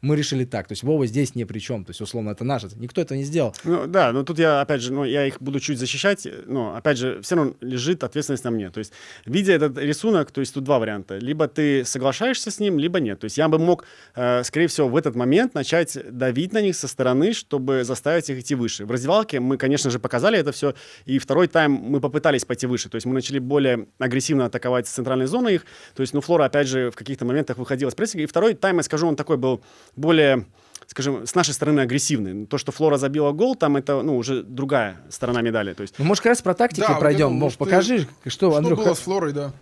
мы решили так, то есть Вова здесь ни при чем, то есть условно это наше, никто этого не сделал. Но тут я, опять же, я их буду чуть защищать, но, опять же, все равно лежит ответственность на мне, то есть, видя этот рисунок, то есть тут два варианта, либо ты соглашаешься с ним, либо нет, то есть я бы мог, скорее всего, в этот момент начать давить на них со стороны, чтобы заставить их идти выше. В раздевалке мы, конечно же, показали это все, и второй тайм мы попытались пойти выше, то есть мы начали более агрессивно атаковать с центральной зоны их, то есть, Флора, опять же, в каких-то моментах выходила с прессинга, и второй тайм, я скажу, он такой был более, скажем, с нашей стороны агрессивный. То, что Флора забила гол, там это, уже другая сторона медали. То есть... может, как раз про тактики пройдем. Покажи, что Андрюха... было с Флорой, да.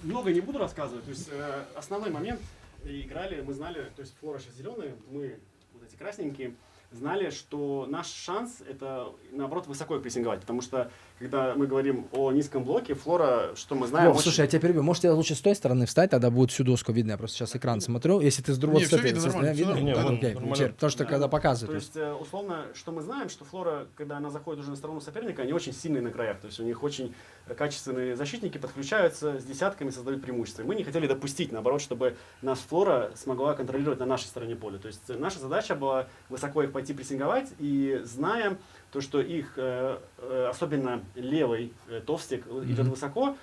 Много не буду рассказывать. То есть основной момент, играли, мы знали, то есть Флора сейчас зеленые, мы вот эти красненькие, знали, что наш шанс это, наоборот, высоко их прессинговать, потому что, когда мы говорим о низком блоке, Флора, что мы знаем... Слушай, я тебя перебью, может, тебе лучше с той стороны встать, тогда будет всю доску видно, я просто сейчас экран смотрю, если ты с другой стороны... видно. Потому что, когда показывают... То есть, условно, что мы знаем, что Флора, когда она заходит уже на сторону соперника, они очень сильные на краях, то есть у них очень качественные защитники подключаются с десятками, создают преимущество. Мы не хотели допустить, наоборот, чтобы нас Флора смогла контролировать на нашей стороне поля. То есть наша задача была высоко их пойти прессинговать, и зная то, что их, особенно левый товстик идет высоко,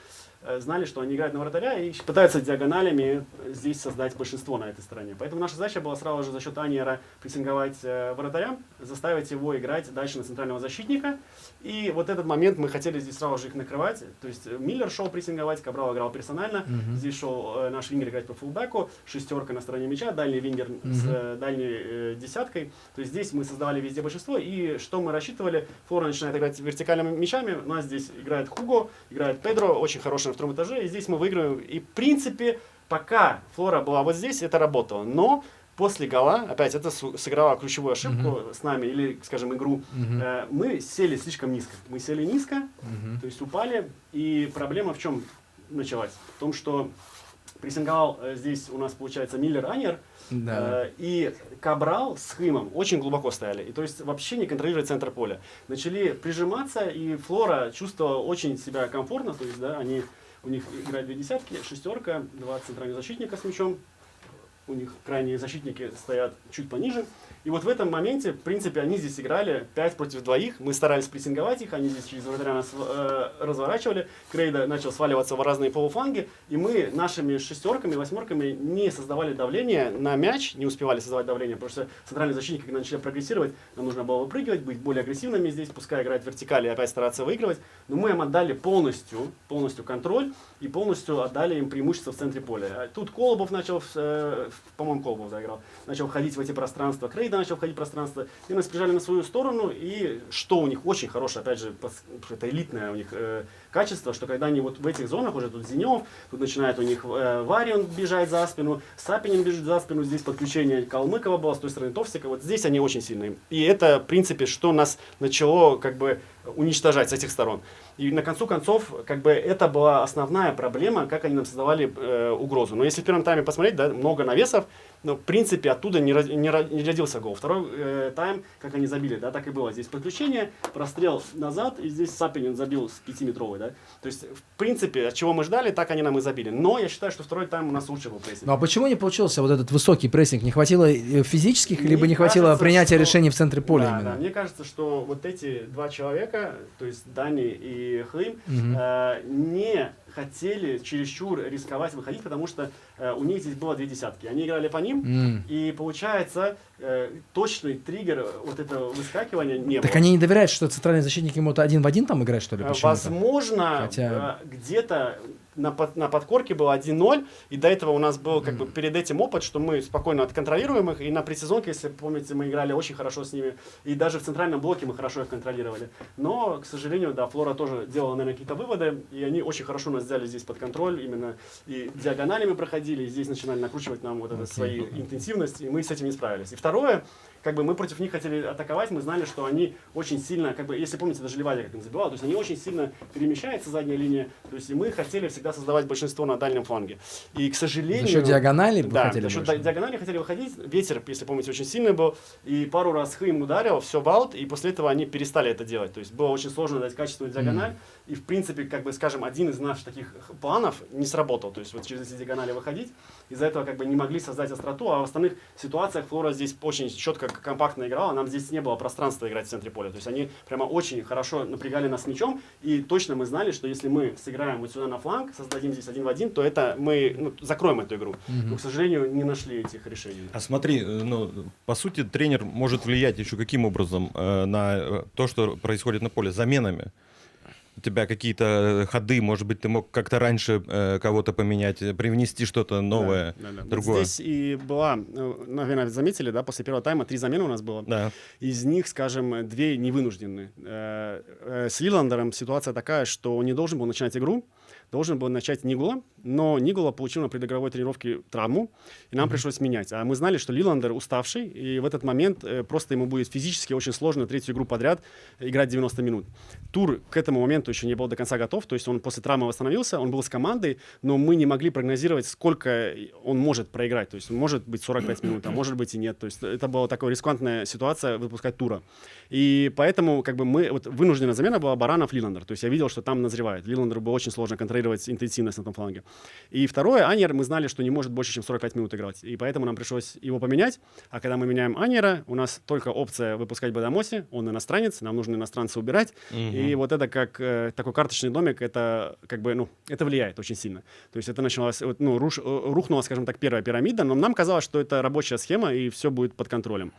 знали, что они играют на вратаря и пытаются диагоналями здесь создать большинство на этой стороне. Поэтому наша задача была сразу же за счет Аниера прессинговать вратаря, заставить его играть дальше на центрального защитника. И вот этот момент мы хотели здесь сразу же их накрывать. То есть Миллер шел прессинговать, Кабрал играл персонально. Здесь шел наш вингер играть по фулбеку, шестерка на стороне мяча, дальний вингер с дальней десяткой. То есть здесь мы создавали везде большинство. И что мы рассчитывали? Флора начинает играть вертикальными мячами. У нас здесь играет Хуго, играет Педро, очень хороший на втором этаже. И здесь мы выигрываем. И в принципе, пока Флора была вот здесь, это работало. Но после гола, опять это сыграло ключевую ошибку с нами, или, скажем, игру, мы сели слишком низко. Мы сели низко, то есть упали, и проблема в чем началась? В том, что прессинговал здесь у нас, получается, Миллер, Аньер, и Кабрал с Хымом очень глубоко стояли, и то есть вообще не контролировали центр поля. Начали прижиматься, и Флора чувствовала очень себя комфортно, то есть, да, у них играют две десятки, шестерка, два центральных защитника с мячом. У них крайние защитники стоят чуть пониже. И вот в этом моменте, в принципе, они здесь играли 5 против 2. Мы старались прессинговать их, они здесь через вратаря нас разворачивали. Крейда начал сваливаться в разные полуфланги, и мы нашими шестерками, восьмерками не создавали давление на мяч, не успевали создавать давление, потому что центральные защитники, когда начали прогрессировать, нам нужно было выпрыгивать, быть более агрессивными здесь, пускай играть в вертикали и опять стараться выигрывать. Но мы им отдали полностью контроль и полностью отдали им преимущество в центре поля. А тут Колобов начал, по-моему, Колобов заиграл, начал входить в эти пространства, Крейда начал входить в пространство, и нас прижали на свою сторону, и что у них очень хорошее, опять же, это элитное у них качество, что когда они вот в этих зонах, уже тут Зинев, тут начинает у них Варион бежать за спину, Сапинин бежит за спину, здесь подключение Калмыкова было, с той стороны Товсика, вот здесь они очень сильные. И это, в принципе, что нас начало как бы уничтожать с этих сторон. И на концу концов, как бы это была основная проблема, как они нам создавали угрозу. Но если в первом тайме посмотреть, да, много навесов, но в принципе оттуда не родился гол. Второй тайм, как они забили, да, так и было. Здесь подключение, прострел назад, и здесь Сапинин забил с 5-метровой, да. То есть, в принципе, от чего мы ждали, так они нам и забили. Но я считаю, что второй тайм у нас лучше был прессинг. Ну а почему не получился вот этот высокий прессинг? Не хватило физических, либо не хватило принятия решений в центре поля да, именно? Да, мне кажется, что вот эти два человека, то есть Дани и Хлим, не хотели чересчур рисковать выходить, потому что у них здесь было 2 десятки. Они играли по ним, и получается точный триггер вот этого выскакивания не было. Так они не доверяют, что центральные защитники могут 1 в 1 там играть, что ли? Возможно, где-то на подкорке было 1-0, и до этого у нас был как бы перед этим опыт, что мы спокойно отконтролируем их, и на предсезонке, если помните, мы играли очень хорошо с ними, и даже в центральном блоке мы хорошо их контролировали. Но, к сожалению, да, Флора тоже делала, наверное, какие-то выводы, и они очень хорошо нас взяли здесь под контроль, именно и диагоналями проходили, и здесь начинали накручивать нам вот это свои интенсивность, и мы с этим не справились. И второе, как бы мы против них хотели атаковать, мы знали, что они очень сильно, как бы, если помните, даже Ливадия как он забивал, то есть они очень сильно перемещаются, задняя линия, то есть и мы хотели всегда создавать большинство на дальнем фланге. И, к сожалению... За счет диагонали да, хотели за счет больше? диагонали хотели выходить, ветер, если помните, очень сильный был, и пару раз Хым ударил, все баут, и после этого они перестали это делать, то есть было очень сложно дать качественную диагональ, и, в принципе, как бы, скажем, один из наших таких планов не сработал, то есть вот через эти диагонали выходить, из-за этого как бы не могли создать остроту, а в остальных ситуациях Флора здесь очень четко, компактно играла, нам здесь не было пространства играть в центре поля, то есть они прямо очень хорошо напрягали нас мячом, и точно мы знали, что если мы сыграем вот сюда на фланг, создадим здесь 1 в 1, то это мы закроем эту игру. Но, к сожалению, не нашли этих решений. А смотри, ну, по сути, тренер может влиять еще каким образом на то, что происходит на поле, заменами. У тебя какие-то ходы, может быть, ты мог как-то раньше кого-то поменять, привнести что-то новое, другое. Вот здесь и была, наверное, заметили, да, после первого тайма 3 замены у нас было. Да. Из них, скажем, 2 невынужденные. С Лиландером ситуация такая, что он не должен был начинать игру, должен был начать Нигула, но Нигула получил на предыгровой тренировке травму, и нам пришлось менять. А мы знали, что Лиландер уставший, и в этот момент просто ему будет физически очень сложно 3-ю игру подряд играть 90 минут. Тур к этому моменту еще не был до конца готов, то есть он после травмы восстановился, он был с командой, но мы не могли прогнозировать, сколько он может проиграть. То есть может быть 45 минут, а может быть и нет. То есть это была такая рискантная ситуация выпускать Тура. И поэтому как бы мы, вот вынужденная замена была Баранов-Лиландер. То есть я видел, что там назревает. Лиландеру было очень сложно контролировать интенсивность на том фланге. И второе, Аньер, мы знали, что не может больше, чем 45 минут играть. И поэтому нам пришлось его поменять. А когда мы меняем Аньера, у нас только опция выпускать Бадамоси. Он иностранец, нам нужно иностранца убирать. И вот это как такой карточный домик, это как бы, ну, это влияет очень сильно. То есть это началось, ну, рухнула, скажем так, первая пирамида, но нам казалось, что это рабочая схема и все будет под контролем.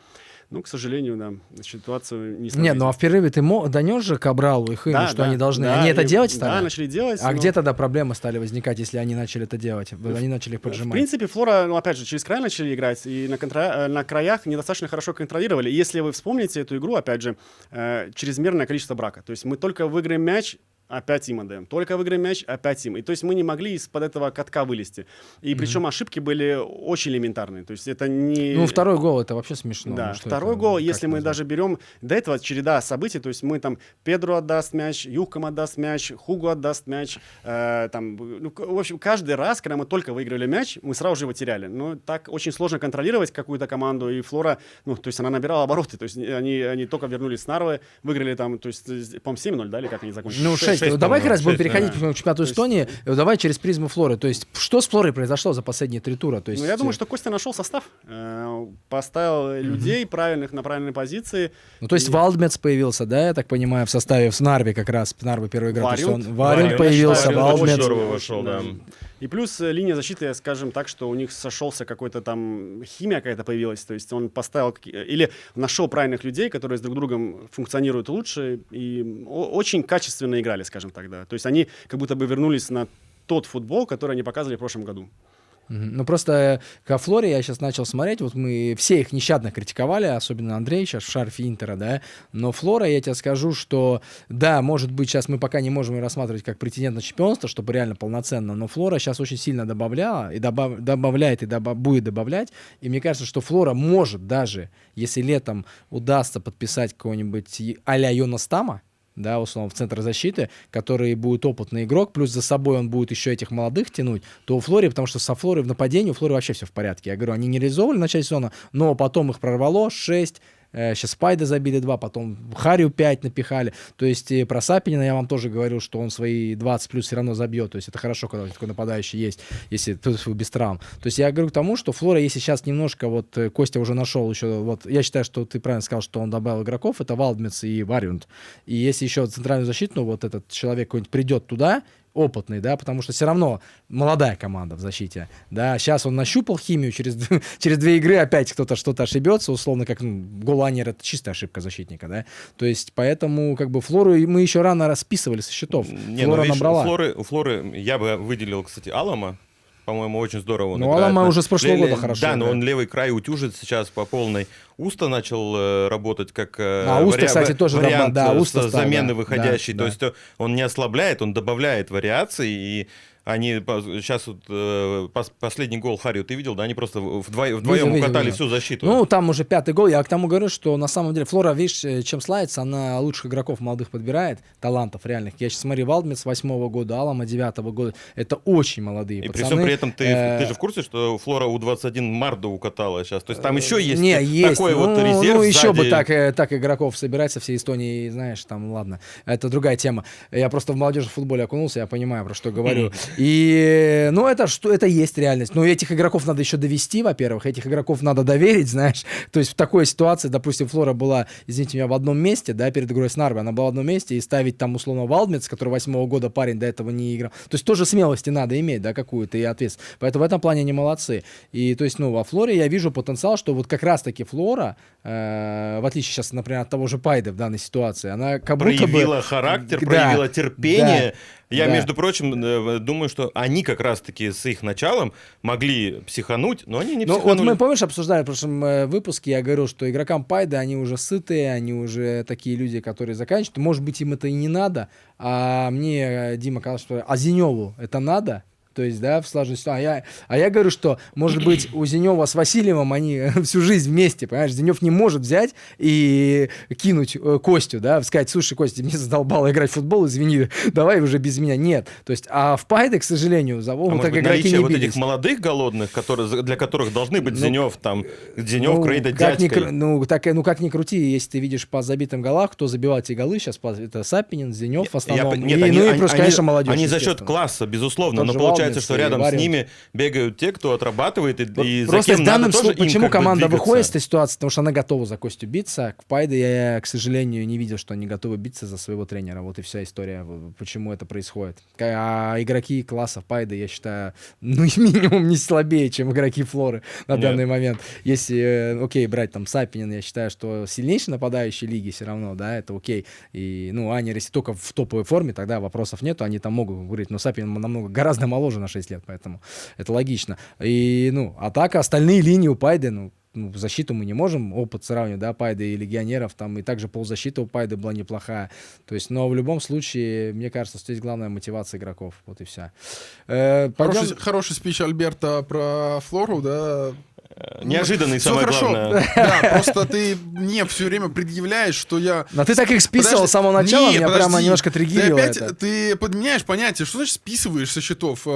Ну, к сожалению, да, ситуацию не сложилось. Нет, ну а в перерыве ты донес же Кабралу и Хыму, что они должны... Да, они это делать стали? Да, начали делать. А где тогда проблемы стали возникать, если они начали это делать? Они начали их поджимать? В принципе, Флора, ну, опять же, через край начали играть, и на краях недостаточно хорошо контролировали. И если вы вспомните эту игру, опять же, чрезмерное количество брака. То есть мы только выиграем мяч, опять им отдаем. Только выиграем мяч, опять им. И то есть мы не могли из-под этого катка вылезти. И причем ошибки были очень элементарные. То есть это не... Ну, второй гол, это вообще смешно. Да, ну, второй гол, если мы даже берем... До этого череда событий, то есть мы там... Педро отдаст мяч, Юхкам отдаст мяч, Хуго отдаст мяч. Ну, в общем, каждый раз, когда мы только выиграли мяч, мы сразу же его теряли. Но так очень сложно контролировать какую-то команду. И Флора, ну, то есть она набирала обороты. То есть они только вернулись с Нарвы, выиграли там, то есть, по-моему, 7-0, да, или как они закончили? Ну, 6-0. 6, давай как раз будем 6, переходить да. к чемпионату Эстонии. Давай через призму Флоры. То есть, что с Флорой произошло за последние 3 тура? То есть, Ну, я думаю, что Костя нашел состав, поставил людей правильных на правильные позиции. Ну, то есть, Валдмец появился, да, я так понимаю, в составе в Нарве как раз. В Нарве первый игра. Варюнд появился, Варюнд Очень Валдмец. здорово вошел, да. И плюс линия защиты, скажем так, что у них сошелся какой-то там химия какая-то появилась, то есть он поставил или нашел правильных людей, которые с друг другом функционируют лучше и очень качественно играли, скажем так, да. То есть они как будто бы вернулись на тот футбол, который они показывали в прошлом году. Ну, просто ко Флоре я сейчас начал смотреть, вот мы все их нещадно критиковали, особенно Андрей сейчас в шарфе Интера, да, но Флора, я тебе скажу, что, да, может быть, сейчас мы пока не можем ее рассматривать как претендент на чемпионство, чтобы реально полноценно, но Флора сейчас очень сильно добавляла, и добавляет, и будет добавлять, и мне кажется, что Флора может даже, если летом удастся подписать какого-нибудь а-ля Йонас Тама, да, условно, в центр защиты, который будет опытный игрок, плюс за собой он будет еще этих молодых тянуть, то у Флори, потому что со Флорой в нападении, у Флори вообще все в порядке. Я говорю, они не реализовывали в начале сезона, но потом их прорвало 6, сейчас Спайда забили 2, потом Харю 5 напихали. То есть про Сапинина я вам тоже говорил, что он свои 20 плюс все равно забьет. То есть это хорошо, когда такой нападающий есть, если без травм. То есть я говорю к тому, что Флора, если сейчас немножко, вот Костя уже нашел еще, вот я считаю, что ты правильно сказал, что он добавил игроков, это Валдмец и Варюнд. И если еще центральную защиту, вот этот человек какой-нибудь придет туда, опытный, да, потому что все равно молодая команда в защите, да, сейчас он нащупал химию, через 2 игры опять кто-то что-то ошибется, условно, как голлайнер, это чистая ошибка защитника, да, то есть поэтому как бы Флору мы еще рано расписывали со счетов, Флора набрала. У Флоры я бы выделил, кстати, Алама, по-моему, очень здорово он играет. играет. Алама уже с прошлого года хорошо Да, играет. но он левый край утюжит сейчас по полной. Уста начал работать как Уста, кстати, тоже вариант Уста стал, замены да, выходящий. да, То есть он не ослабляет, он добавляет вариаций. И они сейчас вот, последний гол Харью ты видел, да? Они просто вдвоем укатали всю защиту. Ну, там уже 5-й гол. Я к тому говорю, что на самом деле Флора, видишь, чем славится, она лучших игроков молодых подбирает, талантов реальных. Я сейчас смотрю, Валдмец 8-го года, Алама 9-го года. Это очень молодые пацаны. И при всем при этом ты же в курсе, что Флора У-21 Марду укатала сейчас? То есть там еще есть такой вот резерв Ну, еще бы сзади. так игроков собирать со всей Эстонии, знаешь, там, ладно. Это другая тема. Я просто в молодежном футболе окунулся, я понимаю, про что говорю. И, ну, это есть реальность. Но этих игроков надо еще довести, во-первых. Этих игроков надо доверить, знаешь. То есть в такой ситуации, допустим, Флора была, извините меня, в одном месте, да, перед игрой с Нарвой, она была в одном месте, и ставить там, условно, Валдмец, который 8-го года парень до этого не играл. То есть тоже смелости надо иметь, да, какую-то, и ответственность. Поэтому в этом плане они молодцы. И, то есть, ну, во Флоре я вижу потенциал, что вот как раз-таки Флора, в отличие сейчас, например, от того же Пайда в данной ситуации, она как будто бы... Проявила характер, проявила терпение. Да. Я, Да. между прочим, думаю, что они как раз-таки с их началом могли психануть, но они не Ну, психанули. вот мы, помнишь, обсуждали в прошлом выпуске, я говорил, что игрокам Пайда, они уже сытые, они уже такие люди, которые заканчивают. Может быть, им это и не надо, а мне Дима сказал, что Зиневу это надо. То есть, да, в сложной ситуации. А я говорю, что, может быть, у Зинева с Васильевым они всю жизнь вместе, понимаешь? Зинев не может взять и кинуть Костю, да, сказать, слушай, Костя, мне задолбало играть в футбол, извини, давай уже без меня. Нет. То есть, а в Пайде, к сожалению, за Вову так игроки не вот бились. этих молодых голодных, для которых должны быть Зинев, там, Зинев, Крейда, дядькой. Как ни крути, если ты видишь по забитым голах, кто забивает эти голы сейчас, это Сапинин, Зинев в основном. Нет, плюс, конечно, молодежь. Они за счет класса, безусловно, но получается, что рядом с ними бегают те, кто отрабатывает, и за просто кем в данном надо тоже случае, им почему как бы команда двигаться. выходит из этой ситуации, потому что она готова за Костю биться. К Пайде я, к сожалению, не видел, что они готовы биться за своего тренера. Вот и вся история, почему это происходит. А игроки класса Пайде, я считаю, ну, минимум не слабее, чем игроки Флоры на данный момент. Если, окей, брать там Сапинин, я считаю, что сильнейший нападающий лиги все равно, да, это окей. И, ну, Анер, если только в топовой форме, тогда вопросов нету, они там могут говорить, но Сапинин намного, гораздо моложе на 6 лет, поэтому это логично. И, ну, атака, остальные линии у Пайды, ну, защиту мы не можем опыт сравнивать, да, Пайды и легионеров, там и также полузащита у Пайды была неплохая. То есть, но в любом случае, мне кажется, что здесь главная мотивация игроков, вот и вся. Хороший спич Альберта про Флору, да. Неожиданный, Всё самое хорошо. главное. Да, просто ты мне все время предъявляешь, что я... Но ты так их списывал с самого начала, меня прямо немножко триггерило ты опять, это. Ты подменяешь понятие, что значит списываешь со счетов?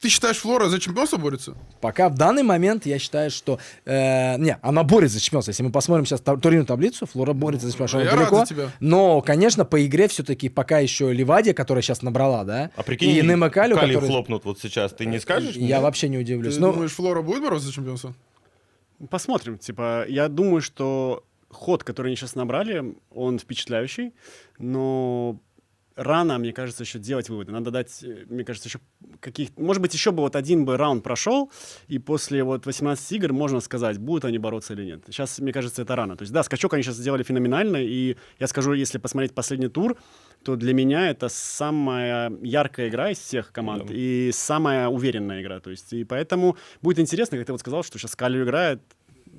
Ты считаешь, Флора за чемпионство борется? Пока в данный момент я считаю, что... не, она борется за чемпионство. Если мы посмотрим сейчас турнирную таблицу, Флора борется за чемпионство. Я Далеко. рад за тебя. Но, конечно, по игре все-таки пока еще Ливадия, которая сейчас набрала, да? А прикинь, и Немо Калью, Калью который... хлопнут вот сейчас, ты не скажешь? Я Нет? вообще не удивлюсь. Ты Ну, думаешь, Флора будет бороться за чемпионство? Посмотрим. Типа, я думаю, что ход, который они сейчас набрали, он впечатляющий, но рано, мне кажется, еще делать выводы. Надо дать, мне кажется, еще может быть, еще бы вот один бы раунд прошел, и после вот 18 игр можно сказать, будут они бороться или нет. Сейчас, мне кажется, это рано. То есть, да, скачок они сейчас сделали феноменальный, и я скажу, если посмотреть последний тур, то для меня это самая яркая игра из всех команд и самая уверенная игра. То есть, и поэтому будет интересно, как ты вот сказал, что сейчас Калью играет.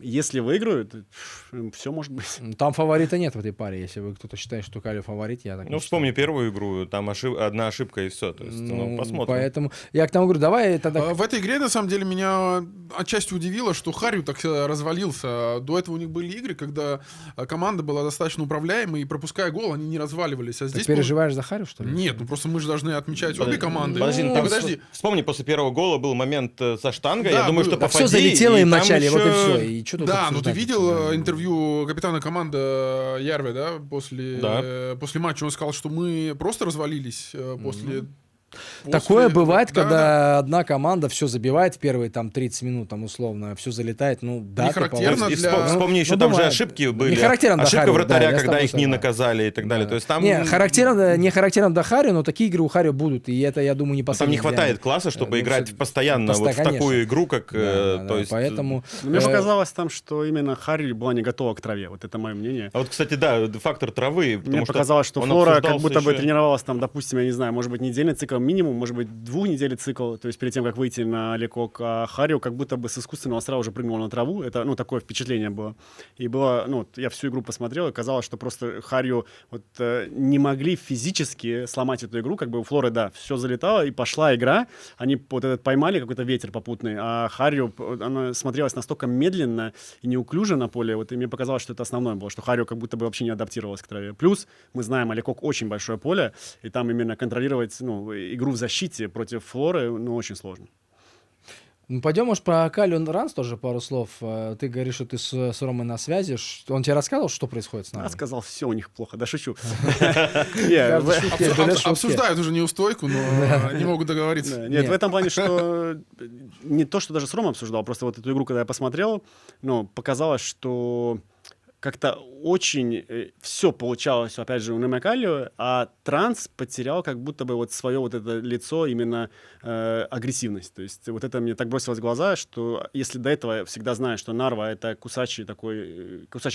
Если выиграют, все может быть. там фаворита нет в этой паре. Если вы кто-то считает, что Калью фаворит, я так не Ну, считаю. вспомни первую игру, там одна ошибка и все. То есть, посмотрим. Поэтому я к тому говорю, давай тогда... В этой игре, на самом деле, меня отчасти удивило, что Харью так развалился. До этого у них были игры, когда команда была достаточно управляемой, и пропуская гол, они не разваливались. А Ты здесь... переживаешь за Харю, что ли? Нет, ну просто мы же должны отмечать обе команды. Подожди, Ну, там подожди. вспомни, после первого гола был момент со штангой. Да, Я думаю, был. что Да Все попади, залетело и им в там начале, вот и еще- все. И что тут Да, ну ты обсуждать видел вообще? интервью капитана команды Ярве, да, после матча. Он сказал, что мы просто развалились после... Такое бывает, Да, когда да. одна команда все забивает в первые там 30 минут, там условно, все залетает, ну да. Не характерно И для- вспомни, еще ну, там же бывает. ошибки Не были. характерно для Ошибка Харю, вратаря, да, я с когда тобой их не согласен. наказали и так далее. То есть там, Не характерно до Харю, но такие игры у Харю будут, и это, я думаю, не там последний. не хватает класса, чтобы Ну, играть все- постоянно вот в конечно. такую игру, как... то есть, Поэтому... Но мне показалось там, что именно Харри была не готова к траве. Вот это мое мнение. А вот, кстати, да, фактор травы. Мне потому показалось, что он Флора как обсуждался будто бы еще- тренировалась там, допустим, я не знаю, может быть, недельный цикл минимум, может быть, двухнедельный цикл, то есть перед тем, как выйти на Лекок, а Харрио как будто бы с искусственного острова уже прыгнул на траву. Это, ну, такое впечатление было. И было, ну, я всю игру посмотрел, и казалось, что просто Харрио вот не могли физически сломать эту игру, как бы у Флоры, да, все залетало, и пошла игра, они вот этот поймали какой-то ветер попутный, а Харрио, она смотрелась настолько медленно и неуклюже на поле, вот, и мне показалось, что это основное было, что Харрио как будто бы вообще не адаптировалась к траве. Плюс мы знаем, Алекок очень большое поле, и там именно контролировать, ну, игру в защите против Флоры, ну, очень сложно. Ну, пойдем, может, про Калю Ранс тоже пару слов. Ты говоришь, что ты с Ромой на связи. Он тебе рассказывал, что происходит с нами? Я сказал, все у них плохо, да шучу. Каждой шутке берешь шутки. Обсуждают уже неустойку, но не могут договориться. Нет, Нет. в этом плане, что не то, что даже с Ромой обсуждал, просто вот эту игру, когда я посмотрел, ну, показалось, что как-то очень все получалось, опять же, у Немо Калью, а Транс потерял как будто бы вот свое вот это лицо, именно агрессивность. То есть вот это мне так бросилось в глаза, что если до этого я всегда знаю, что Нарва — это кусачая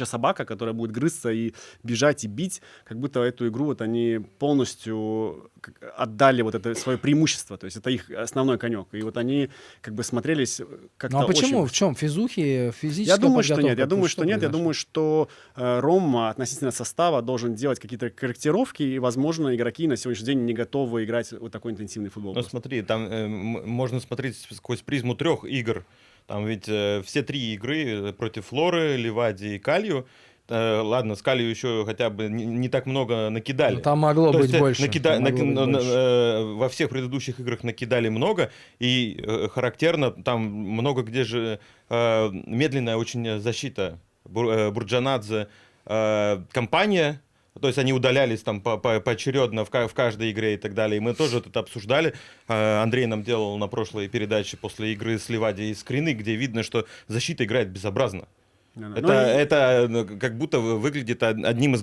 собака, которая будет грызться и бежать, и бить, как будто эту игру вот они полностью отдали вот это свое преимущество, то есть это их основной конек. И вот они как бы смотрелись как-то Ну а почему? очень... В чем? Физическая Я думаю, что нет. подготовка? Я думаю, что нет. Я произошло? думаю, что Рома относительно состава должен делать какие-то корректировки, и, возможно, игроки на сегодняшний день не готовы играть вот такой интенсивный футбол. Ну смотри, там можно смотреть сквозь призму 3 игр. Там ведь все 3 игры против Флоры, Ливадии и Калью. Ладно, с Калью еще хотя бы не так много накидали. Ну, там могло То быть есть, больше. Там могло быть больше. во всех предыдущих играх накидали много, и характерно, там много где же медленная очень защита. Бурджанадзе, компания, то есть они удалялись там поочередно в каждой игре и так далее. И мы тоже вот это обсуждали. Андрей нам делал на прошлой передаче после игры с Ливадией скрины, где видно, что защита играет безобразно. Это как будто выглядит одной из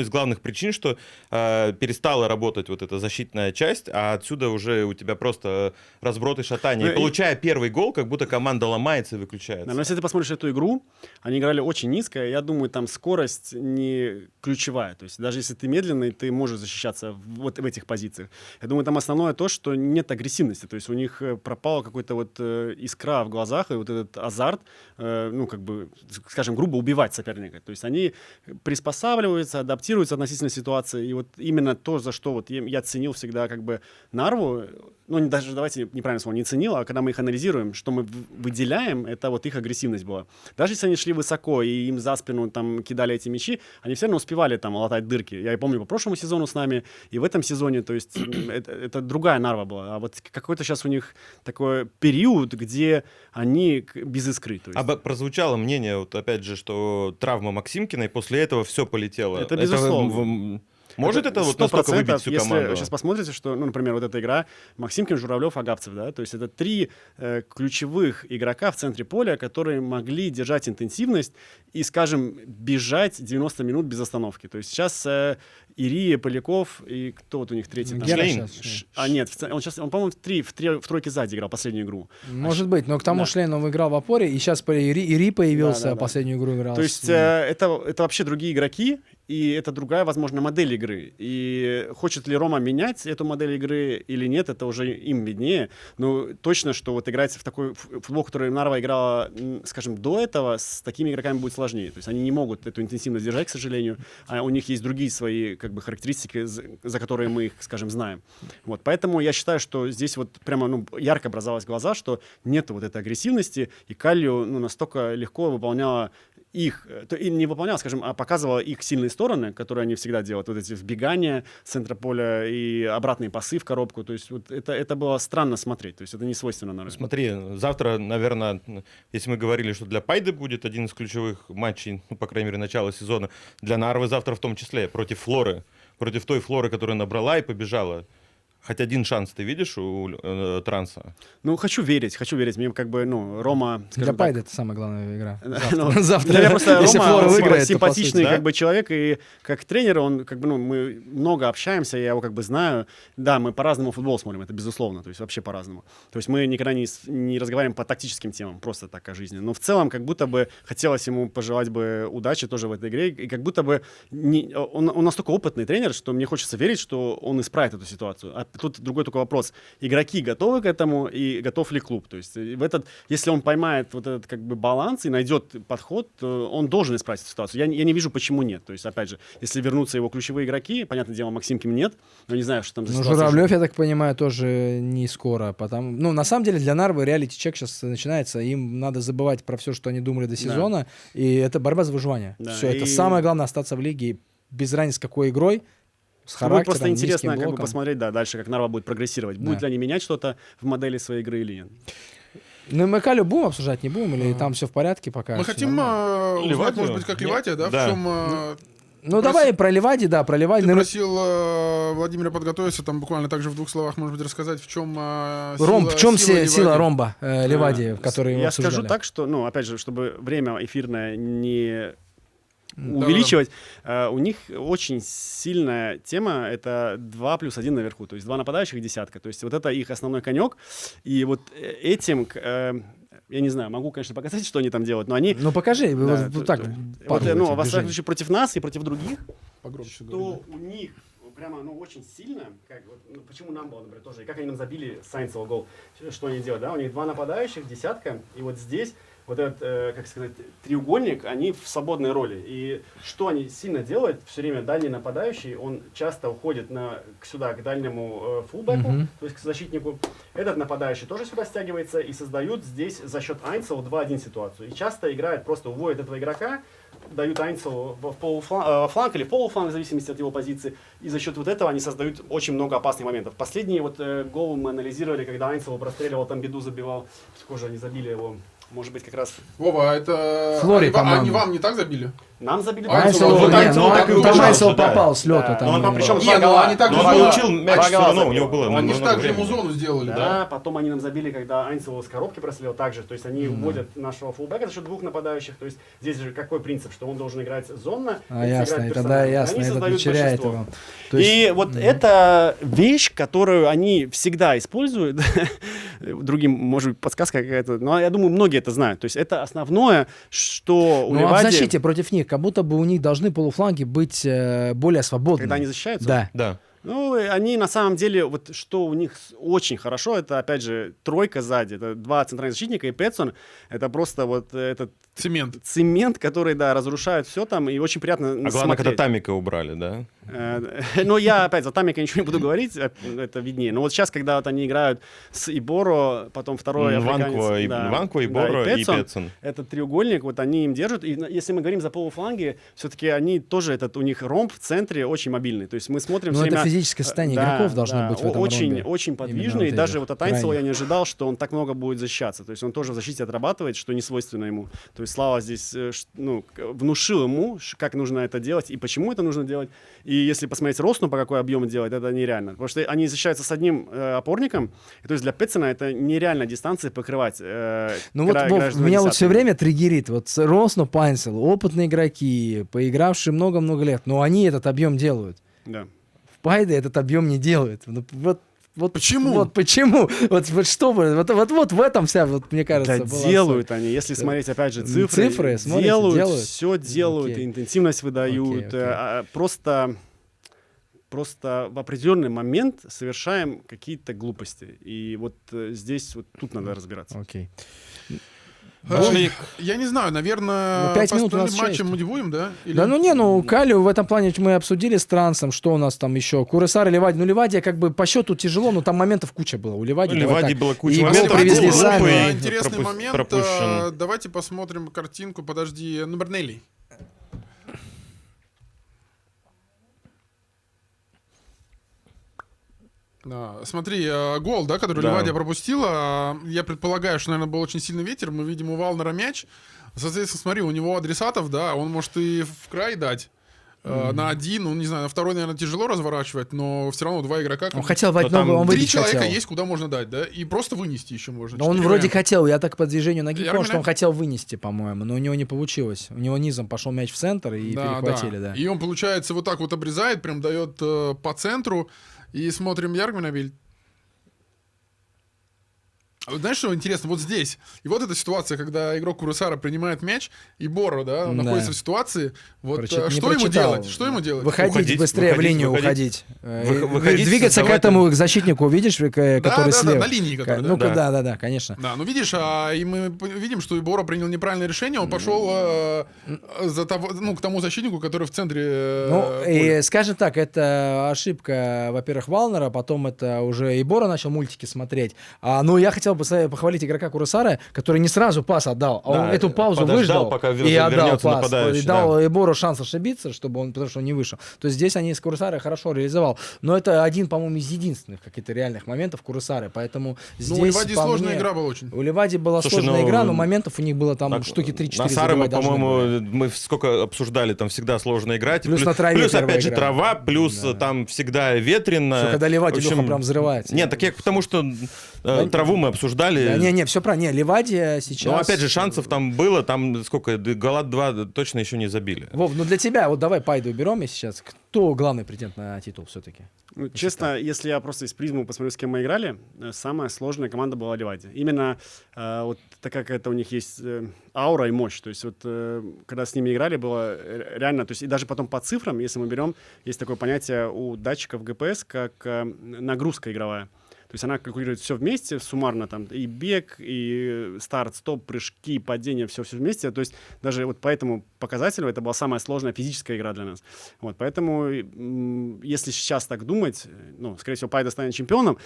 главных причин, что перестала работать вот эта защитная часть, а отсюда уже у тебя просто разброд и шатание. И получая первый гол, как будто команда ломается и выключается. Но если ты посмотришь эту игру, они играли очень низко, я думаю, там скорость не ключевая. То есть даже если ты медленный, ты можешь защищаться вот в этих позициях. Я думаю, там основное то, что нет агрессивности. То есть у них пропала какой-то вот искра в глазах, и вот этот азарт, ну, как бы, скажем, грубо убивать соперника. То есть они приспосабливаются, адаптируются относительно ситуации. И вот именно то, за что вот я ценил всегда как бы Нарву, ну, даже давайте неправильно слово, не ценил, а когда мы их анализируем, что мы выделяем, это вот их агрессивность была. Даже если они шли высоко и им за спину там кидали эти мячи, они все равно успевали там латать дырки. Я и помню по прошлому сезону с нами, и в этом сезоне, то есть это другая Нарва была. А вот какой-то сейчас у них такой период, где они без искры. То есть. Прозвучало мнение, вот опять же, что травма Максимкина, и после этого все полетело. Это безусловно. Может это вот настолько выбить всю команду? Если сейчас посмотрите, что, ну, например, вот эта игра Максимкин, Журавлев, Агапцев, да, то есть это 3 ключевых игрока в центре поля, которые могли держать интенсивность и, скажем, бежать 90 минут без остановки. То есть сейчас Ирия, Поляков и кто вот у них третий? Шлейн. Нет, он, по-моему, в тройке сзади играл последнюю игру. Может быть, но к тому Шлейн он играл в опоре, и сейчас Ири появился, последнюю игру играл. То есть это вообще другие игроки, и это другая, возможно, модель игры. И хочет ли Рома менять эту модель игры или нет, это уже им виднее. Но точно, что вот играть в такой футбол, который Нарва играла, скажем, до этого, с такими игроками будет сложнее. То есть они не могут эту интенсивность держать, к сожалению, а у них есть другие свои как бы характеристики, за которые мы их, скажем, знаем. Вот. Поэтому я считаю, что здесь вот прямо ярко бросалось в глаза, что нет вот этой агрессивности, и Калью настолько легко выполняла их, и не выполняла, скажем, а показывала их сильные стороны, которые они всегда делают, вот эти вбегания с центра поля и обратные пасы в коробку, то есть вот это было странно смотреть, то есть это не свойственно Нарве. Смотри, завтра, наверное, если мы говорили, что для Пайды будет один из ключевых матчей, ну, по крайней мере, начала сезона, для Нарвы завтра в том числе, против Флоры, против той Флоры, которая набрала и побежала. Хоть один шанс ты видишь у Транса? Ну, хочу верить. Мне как бы, Рома... Для Пайда это самая главная игра. Завтра. Я просто Рома симпатичный как бы человек, и как тренер он, как бы, мы много общаемся, я его как бы знаю. Да, мы по-разному футбол смотрим, это безусловно, то есть вообще по-разному. То есть мы никогда не разговариваем по тактическим темам, просто так о жизни. Но в целом как будто бы хотелось ему пожелать бы удачи тоже в этой игре, и как будто бы он настолько опытный тренер, что мне хочется верить, что он исправит эту ситуацию. Тут другой только вопрос. Игроки готовы к этому и готов ли клуб? То есть если он поймает вот этот как бы баланс и найдет подход, то он должен исправить эту ситуацию. Я не вижу, почему нет. То есть, опять же, если вернутся его ключевые игроки, понятное дело, Максимкин нет, но не знаю, что там за ситуация. Журавлев, я так понимаю, тоже не скоро. На самом деле для Нарвы реалити-чек сейчас начинается. Им надо забывать про все, что они думали до сезона. Да. И это борьба за выживание. Да, все, это самое главное, остаться в лиге без разницы какой игрой. С будет просто интересно как бы посмотреть дальше, как Нарва будет прогрессировать. Будет ли они менять что-то в модели своей игры или нет. Ну, мы Калю будем обсуждать, не будем? Или там все в порядке пока? Мы хотим узнать, может быть, как Ливадия, да? В чем... давай про Ливади, да, про Ливади. Ты просил Владимира подготовиться, там буквально также в 2 словах, может быть, рассказать, в чем сила ромба Ливади, который мы обсуждали. Я скажу так, что, опять же, чтобы время эфирное не... увеличивать. У них очень сильная тема — это 2+1 наверху, то есть 2 нападающих, десятка. То есть вот это их основной конек. И вот этим, я не знаю, могу, конечно, показать, что они там делают, но они... Ну покажи, да, вот так. Во всяком случае, против нас и против других, погромче что у них прямо, очень сильно, почему нам было, например, тоже, и как они нам забили Сайнцева гол, что они делают, да, у них 2 нападающих, десятка, и вот здесь вот этот, как сказать, треугольник, они в свободной роли. И что они сильно делают, все время дальний нападающий, он часто уходит сюда, к дальнему фулбеку, то есть к защитнику. Этот нападающий тоже сюда стягивается и создают здесь за счет Айнцева 2-1 ситуацию. И часто играют, просто уводят этого игрока, дают Айнцеву в полуфланг или полуфланг, в зависимости от его позиции. И за счет вот этого они создают очень много опасных моментов. Последний гол мы анализировали, когда Айнцеву простреливал, там беду забивал, тоже они забили его. Может быть, как раз... Вова, это... Флори, они вам не так забили? Нам забили... Айнцев попал с лета. Причем они так же получил мяч все равно, у него было... Они же так же ему зону сделали, да? Потом они нам забили, когда Айнцеву с коробки прострелил так же. То есть они уводят нашего фулбека за счет 2 нападающих. То есть здесь же какой принцип? Что он должен играть зонно. Ясно, тогда ясно, это не теряет его. И вот это вещь, которую они всегда используют. Другим, может быть, подсказка какая-то. Но я думаю, многие это знают. То есть это основное, что у Ливади... в защите против них, как будто бы у них должны полуфланги быть более свободны. Когда они защищаются? Да. Они на самом деле, вот что у них очень хорошо, это, опять же, тройка сзади. Это 2 центральных защитника и Петсон. Это просто вот этот... Цемент, который, разрушает все там, и очень приятно смотреть. Главное, когда Тамика убрали, да? Но я опять за Тамика ничего не буду говорить, это виднее. Но вот сейчас, когда вот они играют с Иборо, потом второй африканец... Нванкво, Иборо и Петсон. Этот треугольник, вот они им держат. И если мы говорим за полуфланги, все-таки они тоже, у них ромб в центре очень мобильный. То есть мы смотрим все время... это физическое состояние игроков должно быть в этом ромбе. Очень подвижный. И даже вот от Айнцева я не ожидал, что он так много будет защищаться. То есть он тоже в защите отрабатывает, что не свойственно ему. То есть Слава здесь внушил ему, как нужно это делать и почему это нужно делать. И если посмотреть Росну, по какой объем делать, это нереально. Потому что они защищаются с одним опорником, и, то есть для Петсона это нереально дистанции покрывать. Вов, меня вот все время триггерит. Вот Росну, Пайнцел, опытные игроки, поигравшие много-много лет, но они этот объем делают. Да. В Пайде этот объем не делают. Вот почему? Вот почему? Вот что вы? Вот в этом вся, вот, мне кажется, да, была делают они. Если смотреть, опять же, цифры делают. Все делают, интенсивность выдают. Просто в определенный момент совершаем какие-то глупости. И вот здесь, вот тут надо разбираться. Окей. Я не знаю, наверное, 5 минут у по нас остальным матчам есть. мы будем, да? Или... Да, Калию в этом плане мы обсудили с Трансом, что у нас там еще, Куресар и Ливади. Ливадия как бы по счету тяжело, но там моментов куча было. У Ливади было куча и моментов. гол привезли сами. Интересный момент. Давайте посмотрим картинку. Подожди, Бернелли. Да. Смотри, гол, да, который Ливадия пропустила. Я предполагаю, что, наверное, был очень сильный ветер. Мы видим у Валнера мяч. Соответственно, смотри, у него адресатов, да, он может и в край дать. На один, не знаю, на второй, наверное, тяжело разворачивать, но все равно два игрока. Он хотел дать ногу, он три человека есть, куда можно дать, да, и просто вынести еще можно. Но он вроде хотел, я так по движению ноги понял, что он хотел вынести, по-моему, но у него не получилось. У него низом пошел мяч в центр и перехватили, да. И он, получается, вот так вот обрезает, прям дает по центру, и смотрим Яргминабиль. Знаешь, что интересно? Вот здесь. И вот эта ситуация, когда игрок Куресара принимает мяч, и Боро, да, находится в ситуации. Вот что ему делать? Что ему делать? Выходить быстрее в линию, уходить. Двигаться к этому к защитнику, видишь, который слева. Да, на линии, который. Да, конечно. Да, ну видишь, и мы видим, что и Боро принял неправильное решение, он пошел к тому защитнику, который в центре. Ну, и скажем так, это ошибка, во-первых, Валнера, потом это уже и Боро начал мультики смотреть. Но я хотел похвалить игрока Куресара, который не сразу пас отдал, а он эту паузу выждал пока и отдал пас. И дал да. Эбору шанс ошибиться, потому что он не вышел. То есть здесь они с Куресара хорошо реализовал. Но это один, по-моему, из единственных каких-то реальных моментов Куресары. Поэтому здесь, у Ливади сложная игра была очень. У Ливади была сложная игра, но моментов у них было там штуки 3-4. На Сарема, по-моему, мы сколько обсуждали, там всегда сложно играть. Плюс на траве плюс опять же игра. Трава, плюс там всегда ветрено. Что, когда Ливади Леха прям взрывается. Нет, так я потому что траву мы обсуждали. Не, все правильно. Не, Ливадия сейчас... Ну, опять же, шансов там было, там сколько, гола 2 точно еще не забили. Вов, ну для тебя, вот давай Пайду уберем и сейчас. Кто главный претендент на титул все-таки? Ну, честно, если я просто из призмы посмотрю, с кем мы играли, самая сложная команда была Ливадия. Именно вот такая какая-то у них есть аура и мощь. То есть вот когда с ними играли, было реально... То есть и даже потом по цифрам, если мы берем, есть такое понятие у датчиков ГПС, как нагрузка игровая. То есть она калькулирует все вместе, суммарно там и бег, и старт, стоп, прыжки, падение, все вместе. То есть даже вот по этому показателю это была самая сложная физическая игра для нас. Вот, поэтому если сейчас так думать, скорее всего, Пайда станет чемпионом,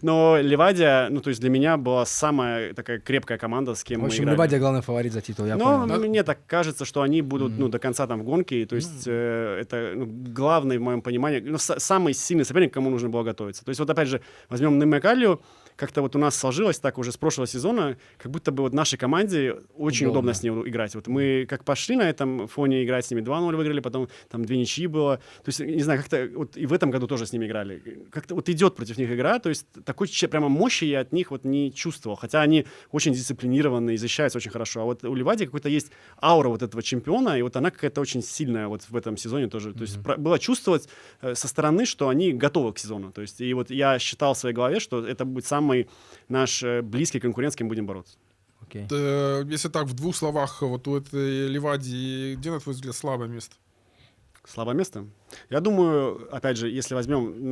но Ливадия, то есть для меня была самая такая крепкая команда, с кем мы играли. В общем, Ливадия главный фаворит за титул, я понял. Но мне так кажется, что они будут до конца там в гонке, то есть это главный в моем понимании, самый сильный соперник, к кому нужно было готовиться. То есть вот опять же, возьмем Немекалию, как-то вот у нас сложилось так уже с прошлого сезона, как будто бы вот нашей команде очень удобно с ней играть. Вот мы как пошли на этом фоне играть с ними, 2-0 выиграли, потом там 2 ничьи было. То есть, не знаю, как-то вот и в этом году тоже с ними играли. Как-то вот идет против них игра, то есть такой прямо мощи я от них вот не чувствовал. Хотя они очень дисциплинированные, защищаются очень хорошо. А вот у Ливадии какой-то есть аура вот этого чемпиона, и вот она какая-то очень сильная вот в этом сезоне тоже. То есть было чувствовать со стороны, что они готовы к сезону. То есть и вот я считал в своей голове, что это будет самый наш близкий конкурент, с кем будем бороться. Если так, в 2 словах, вот у этой Ливадии, где, на твой взгляд, слабое место? Слабое место? Я думаю, опять же, если возьмем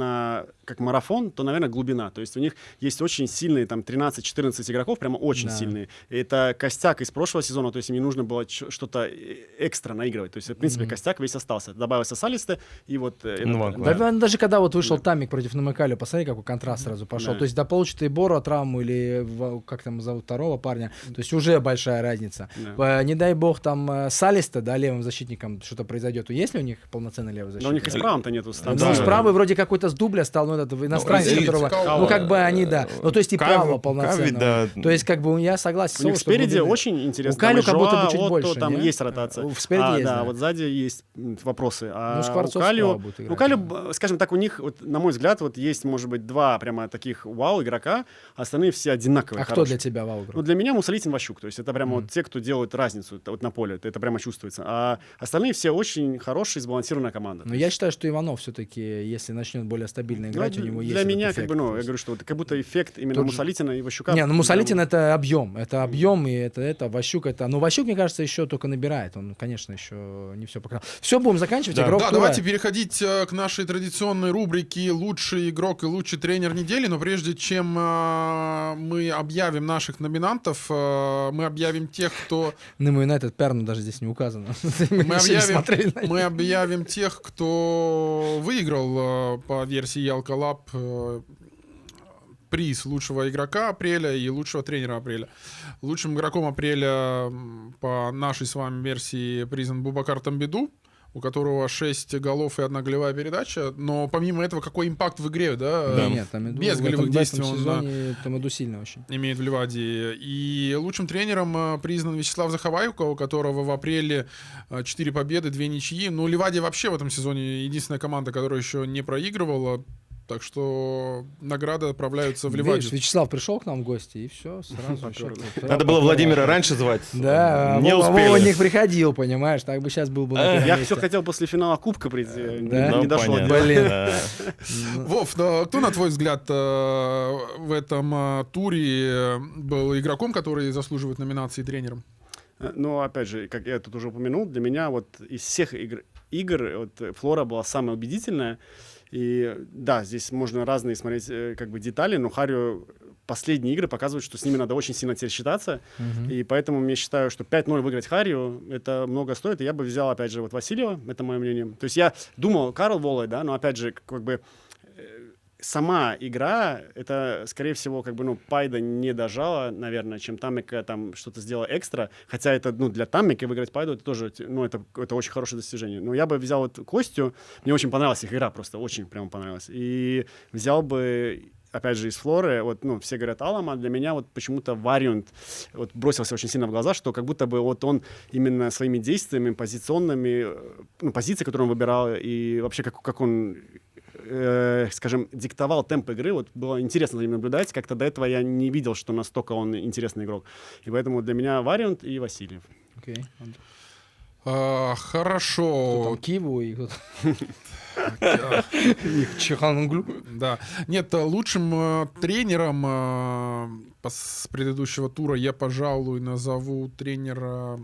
как марафон, то, наверное, глубина. То есть у них есть очень сильные, там, 13-14 игроков, прямо очень сильные. И это костяк из прошлого сезона, то есть им не нужно было что-то экстра наигрывать. То есть, в принципе, костяк весь остался. Добавился Салисте, и вот... Даже когда вот вышел Тамик против Намекалю, посмотри, какой контраст сразу пошел. То есть, да, получит и Боро травму, или как там зовут второго парня. То есть уже большая разница. Не дай бог, там Салисте, да, левым защитником что-то произойдет. Есть ли у них полноценный левый защитник? У них и с правым-то нету. Ну, с правой вроде какой-то с дубля стал, ну, этот иностранец, которого... Ну, как бы они, да. Ну, то есть и право полноценного. То есть, как бы, я согласен. У них спереди очень интересно. У Калю как будто бы чуть больше, там есть ротация. Спереди есть, да. Вот сзади есть вопросы. Ну, Скворцов справа будет играть. У Калю, скажем так, у них, на мой взгляд, вот есть, может быть, два прямо таких вау-игрока, остальные все одинаковые. А кто для тебя вау-игрок? Ну, для меня Мусалитин, Ващук. То есть это прямо вот те, кто делают разницу вот на поле. Это прямо чувствуется. А остальные все очень хорошая, сбалансированная команда. Но я считаю, что Иванов все-таки, если начнет более стабильно играть, у него есть для меня, эффект, как бы, я говорю, что вот как будто эффект именно Мусалитина и Ващука. Не, ну Мусалитин это объем, и это Ващук это. Но Ващук, мне кажется, еще только набирает. Он, конечно, еще не все показал. Все, будем заканчивать. Да, игрок тура. давайте переходить к нашей традиционной рубрике «Лучший игрок и лучший тренер недели». Но прежде чем мы объявим наших номинантов, мы объявим тех, кто... Немо Юнайтед Перну даже здесь не указано. Мы объявим тех, кто выиграл по версии Ялка Лаб приз лучшего игрока апреля и лучшего тренера апреля. Лучшим игроком апреля по нашей с вами версии признан Бубакар Тамбиду, у которого 6 голов и 1 голевая передача, но помимо этого какой импакт в игре, да? Нет, Тамбиду без голевых действий он Тамбиду сильно очень имеет в Ливаде. И лучшим тренером признан Вячеслав Заховайко, у которого в апреле 4 победы, 2 ничьи. Ну, Ливаде вообще в этом сезоне единственная команда, которая еще не проигрывала. Так что награды отправляются в Ливаде. Видишь, Вячеслав пришел к нам в гости, и все, сразу. Надо было Владимира раньше звать. Да, не успели. Вова не приходил, понимаешь, так бы сейчас был бы на первом Я месте. все хотел после финала Кубка прийти, Да? не дошло. Блин. Вов, кто, на твой взгляд, в этом туре был игроком, который заслуживает номинации тренером? Ну, опять же, как я тут уже упомянул, для меня вот из всех игр вот, Флора была самая убедительная. И да, здесь можно разные смотреть как бы детали, но Харио последние игры показывают, что с ними надо очень сильно теперь считаться. И поэтому я считаю, что 5-0 выиграть Харио, это много стоит. И я бы взял, опять же, вот Васильева, это мое мнение. То есть я думал, Карл Волой, да, но опять же, как бы сама игра, это, скорее всего, как бы, ну, Пайда не дожала, наверное, чем Таммика там что-то сделала экстра. Хотя это, ну, для Таммика выиграть Пайду, это тоже, ну, это очень хорошее достижение. Но я бы взял вот Костю, мне очень понравилась их игра, просто очень прямо понравилась. И взял бы, опять же, из Флоры, вот, ну, все говорят Алам, а для меня вот почему-то Вариант вот бросился очень сильно в глаза, что как будто бы вот он именно своими действиями, позиционными, ну, позиции, которые он выбирал, и вообще как он... скажем, диктовал темп игры. Вот было интересно за ним наблюдать. Как-то до этого я не видел, что настолько он интересный игрок. И поэтому для меня Вариант и Васильев. Окей. Хорошо. Кто там Киву и кто-то... Чеханглу. Да. Нет, лучшим тренером с предыдущего тура я, пожалуй, назову тренера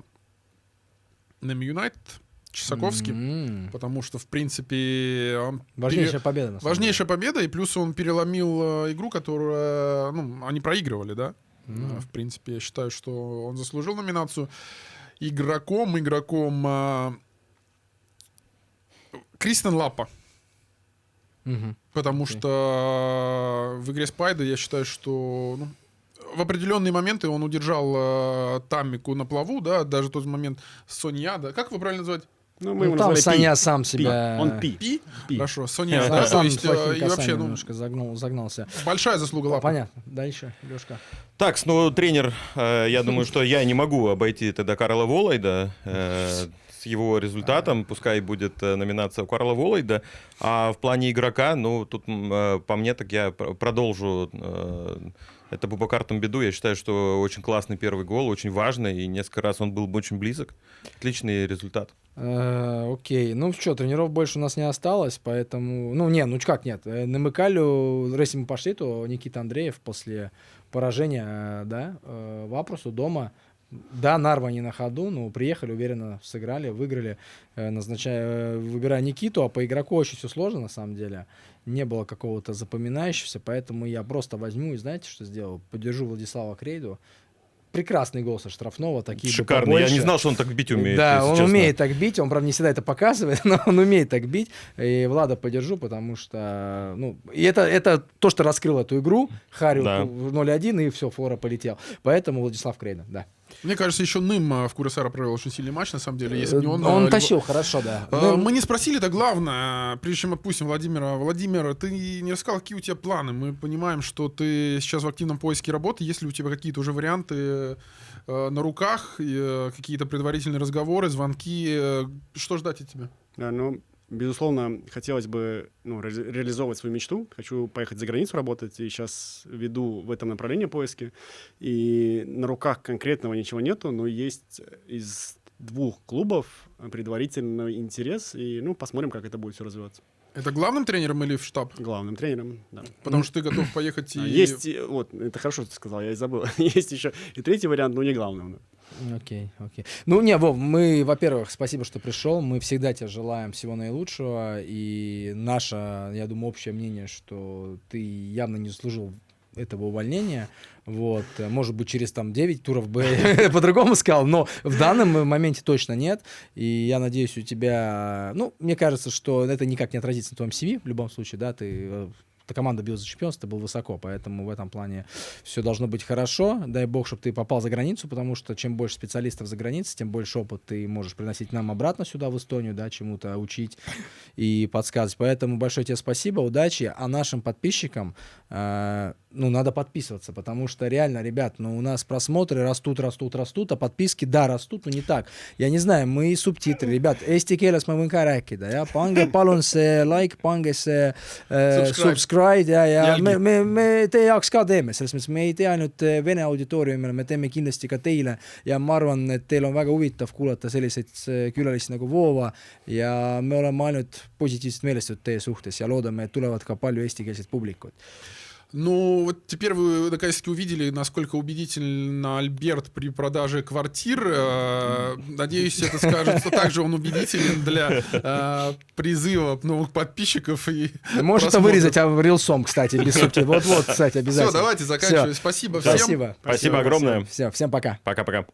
Немо Юнайтед. Чесаковский, потому что, в принципе, он важнейшая победа. На самом важнейшая победа, и плюс он переломил игру, которую, ну, они проигрывали, да. В принципе, я считаю, что он заслужил номинацию. Игроком Кристен Лаппа. Потому что в игре с Пайдой я считаю, что, ну, в определенные моменты он удержал Таммику на плаву, да, даже тот момент Сонья, да. Как его правильно называть? Ну, мы его там назвали Саня Пи. сам себя... Он Пи. Пи? Пи. Хорошо, Соня, Да, да, то сам есть, плохим и вообще, касанием ну, немножко загнался. большая заслуга Лапа. Понятно. Дальше, Лёшка. Так, ну, тренер, я думаю, что я не могу обойти тогда Карла Волойда с его результатом. Пускай будет номинация у Карла Волойда. А в плане игрока, ну, тут по мне, так я продолжу. Это Бубакар Тамбиду. Я считаю, что очень классный первый гол, очень важный, и несколько раз он был очень близок. Отличный результат. Окей. Ну что, тренеров больше у нас не осталось, поэтому... Ну, как нет. На Мыкалю, если мы пошли, то Никита Андреев после поражения, да, в Апрусу дома Да, Нарва не на ходу, но приехали, уверенно сыграли, выиграли, выбирая Никиту, а по игроку очень все сложно, на самом деле. Не было какого-то запоминающегося, поэтому я просто возьму и знаете, что сделал? Поддержу Владислава Крейду. Прекрасный гол со штрафного, такие бы Шикарно. побольше. Я не знал, что он так бить умеет. Да, если он честно. умеет так бить, он, правда, не всегда это показывает, но он умеет так бить. И Влада поддержу, потому что, ну, и это то, что раскрыл эту игру. Харю Да. 0-1, и все, Флора полетел. Поэтому Владислав Крейда, да. Мне кажется, еще Ным в Курасара провел очень сильный матч, на самом деле. Если бы не он... Он либо- тащил хорошо, да. Мы не спросили, это главное, прежде чем отпустим Владимира. Владимир, ты не рассказал, какие у тебя планы? Мы понимаем, что ты сейчас в активном поиске работы. Есть ли у тебя какие-то уже варианты на руках, какие-то предварительные разговоры, звонки? Что ждать от тебя? Да, ну, безусловно, хотелось бы реализовывать свою мечту. Хочу поехать за границу работать, и сейчас веду в этом направлении поиски. И на руках конкретного ничего нету, но есть из 2 клубов предварительный интерес, и, ну, посмотрим, как это будет все развиваться. Это главным тренером или в штаб? Главным тренером, да. Потому что ты готов поехать и... Есть, вот, это хорошо, что ты сказал, я и забыл. Есть еще и 3-й вариант, но не главным. Окей. Ну, не, Вов, мы, во-первых, спасибо, что пришел. Мы всегда тебе желаем всего наилучшего. И наше, я думаю, общее мнение, что ты явно не заслужил этого увольнения. Вот. Может быть, через там 9 туров бы по-другому сказал, но в данном моменте точно нет. И я надеюсь, у тебя... Ну, мне кажется, что это никак не отразится на твоем CV в любом случае, да, эта команда билась за чемпионство, ты был высоко, поэтому в этом плане все должно быть хорошо. Дай бог, чтобы ты попал за границу, потому что чем больше специалистов за границей, тем больше опыт ты можешь приносить нам обратно сюда, в Эстонию, да, чему-то учить и подсказывать. Поэтому большое тебе спасибо, удачи. А нашим подписчикам, ну, надо подписываться, потому что реально, ребят, ну, у нас просмотры растут, а подписки, да, растут, но не так. Я не знаю, мы субтитры, ребят, eesti keeles ma võin ka rääkida, ja pange palun see like, pange see subscribe ja me teie jaoks ka teeme, selles mõttes me ei tee ainult Vene auditooriumile, me teeme kindlasti ka teile ja ma arvan, et teil on väga huvitav kuulata selliseid külalisi nagu Voova ja me oleme ainult positiivselt meelestatud teie suhtes ja loodame, et tulevad ka palju eestikeelset publikut. Ну, вот теперь вы наконец-таки увидели, насколько убедительно Альберт при продаже квартир. Надеюсь, это скажется также он убедителен для призыва новых подписчиков. И можно это вырезать рилсом, кстати, без субтитров. Вот, кстати, обязательно. Все, давайте заканчивать. Всё. Спасибо всем. Спасибо. Спасибо огромное. Все, всем пока. Пока-пока.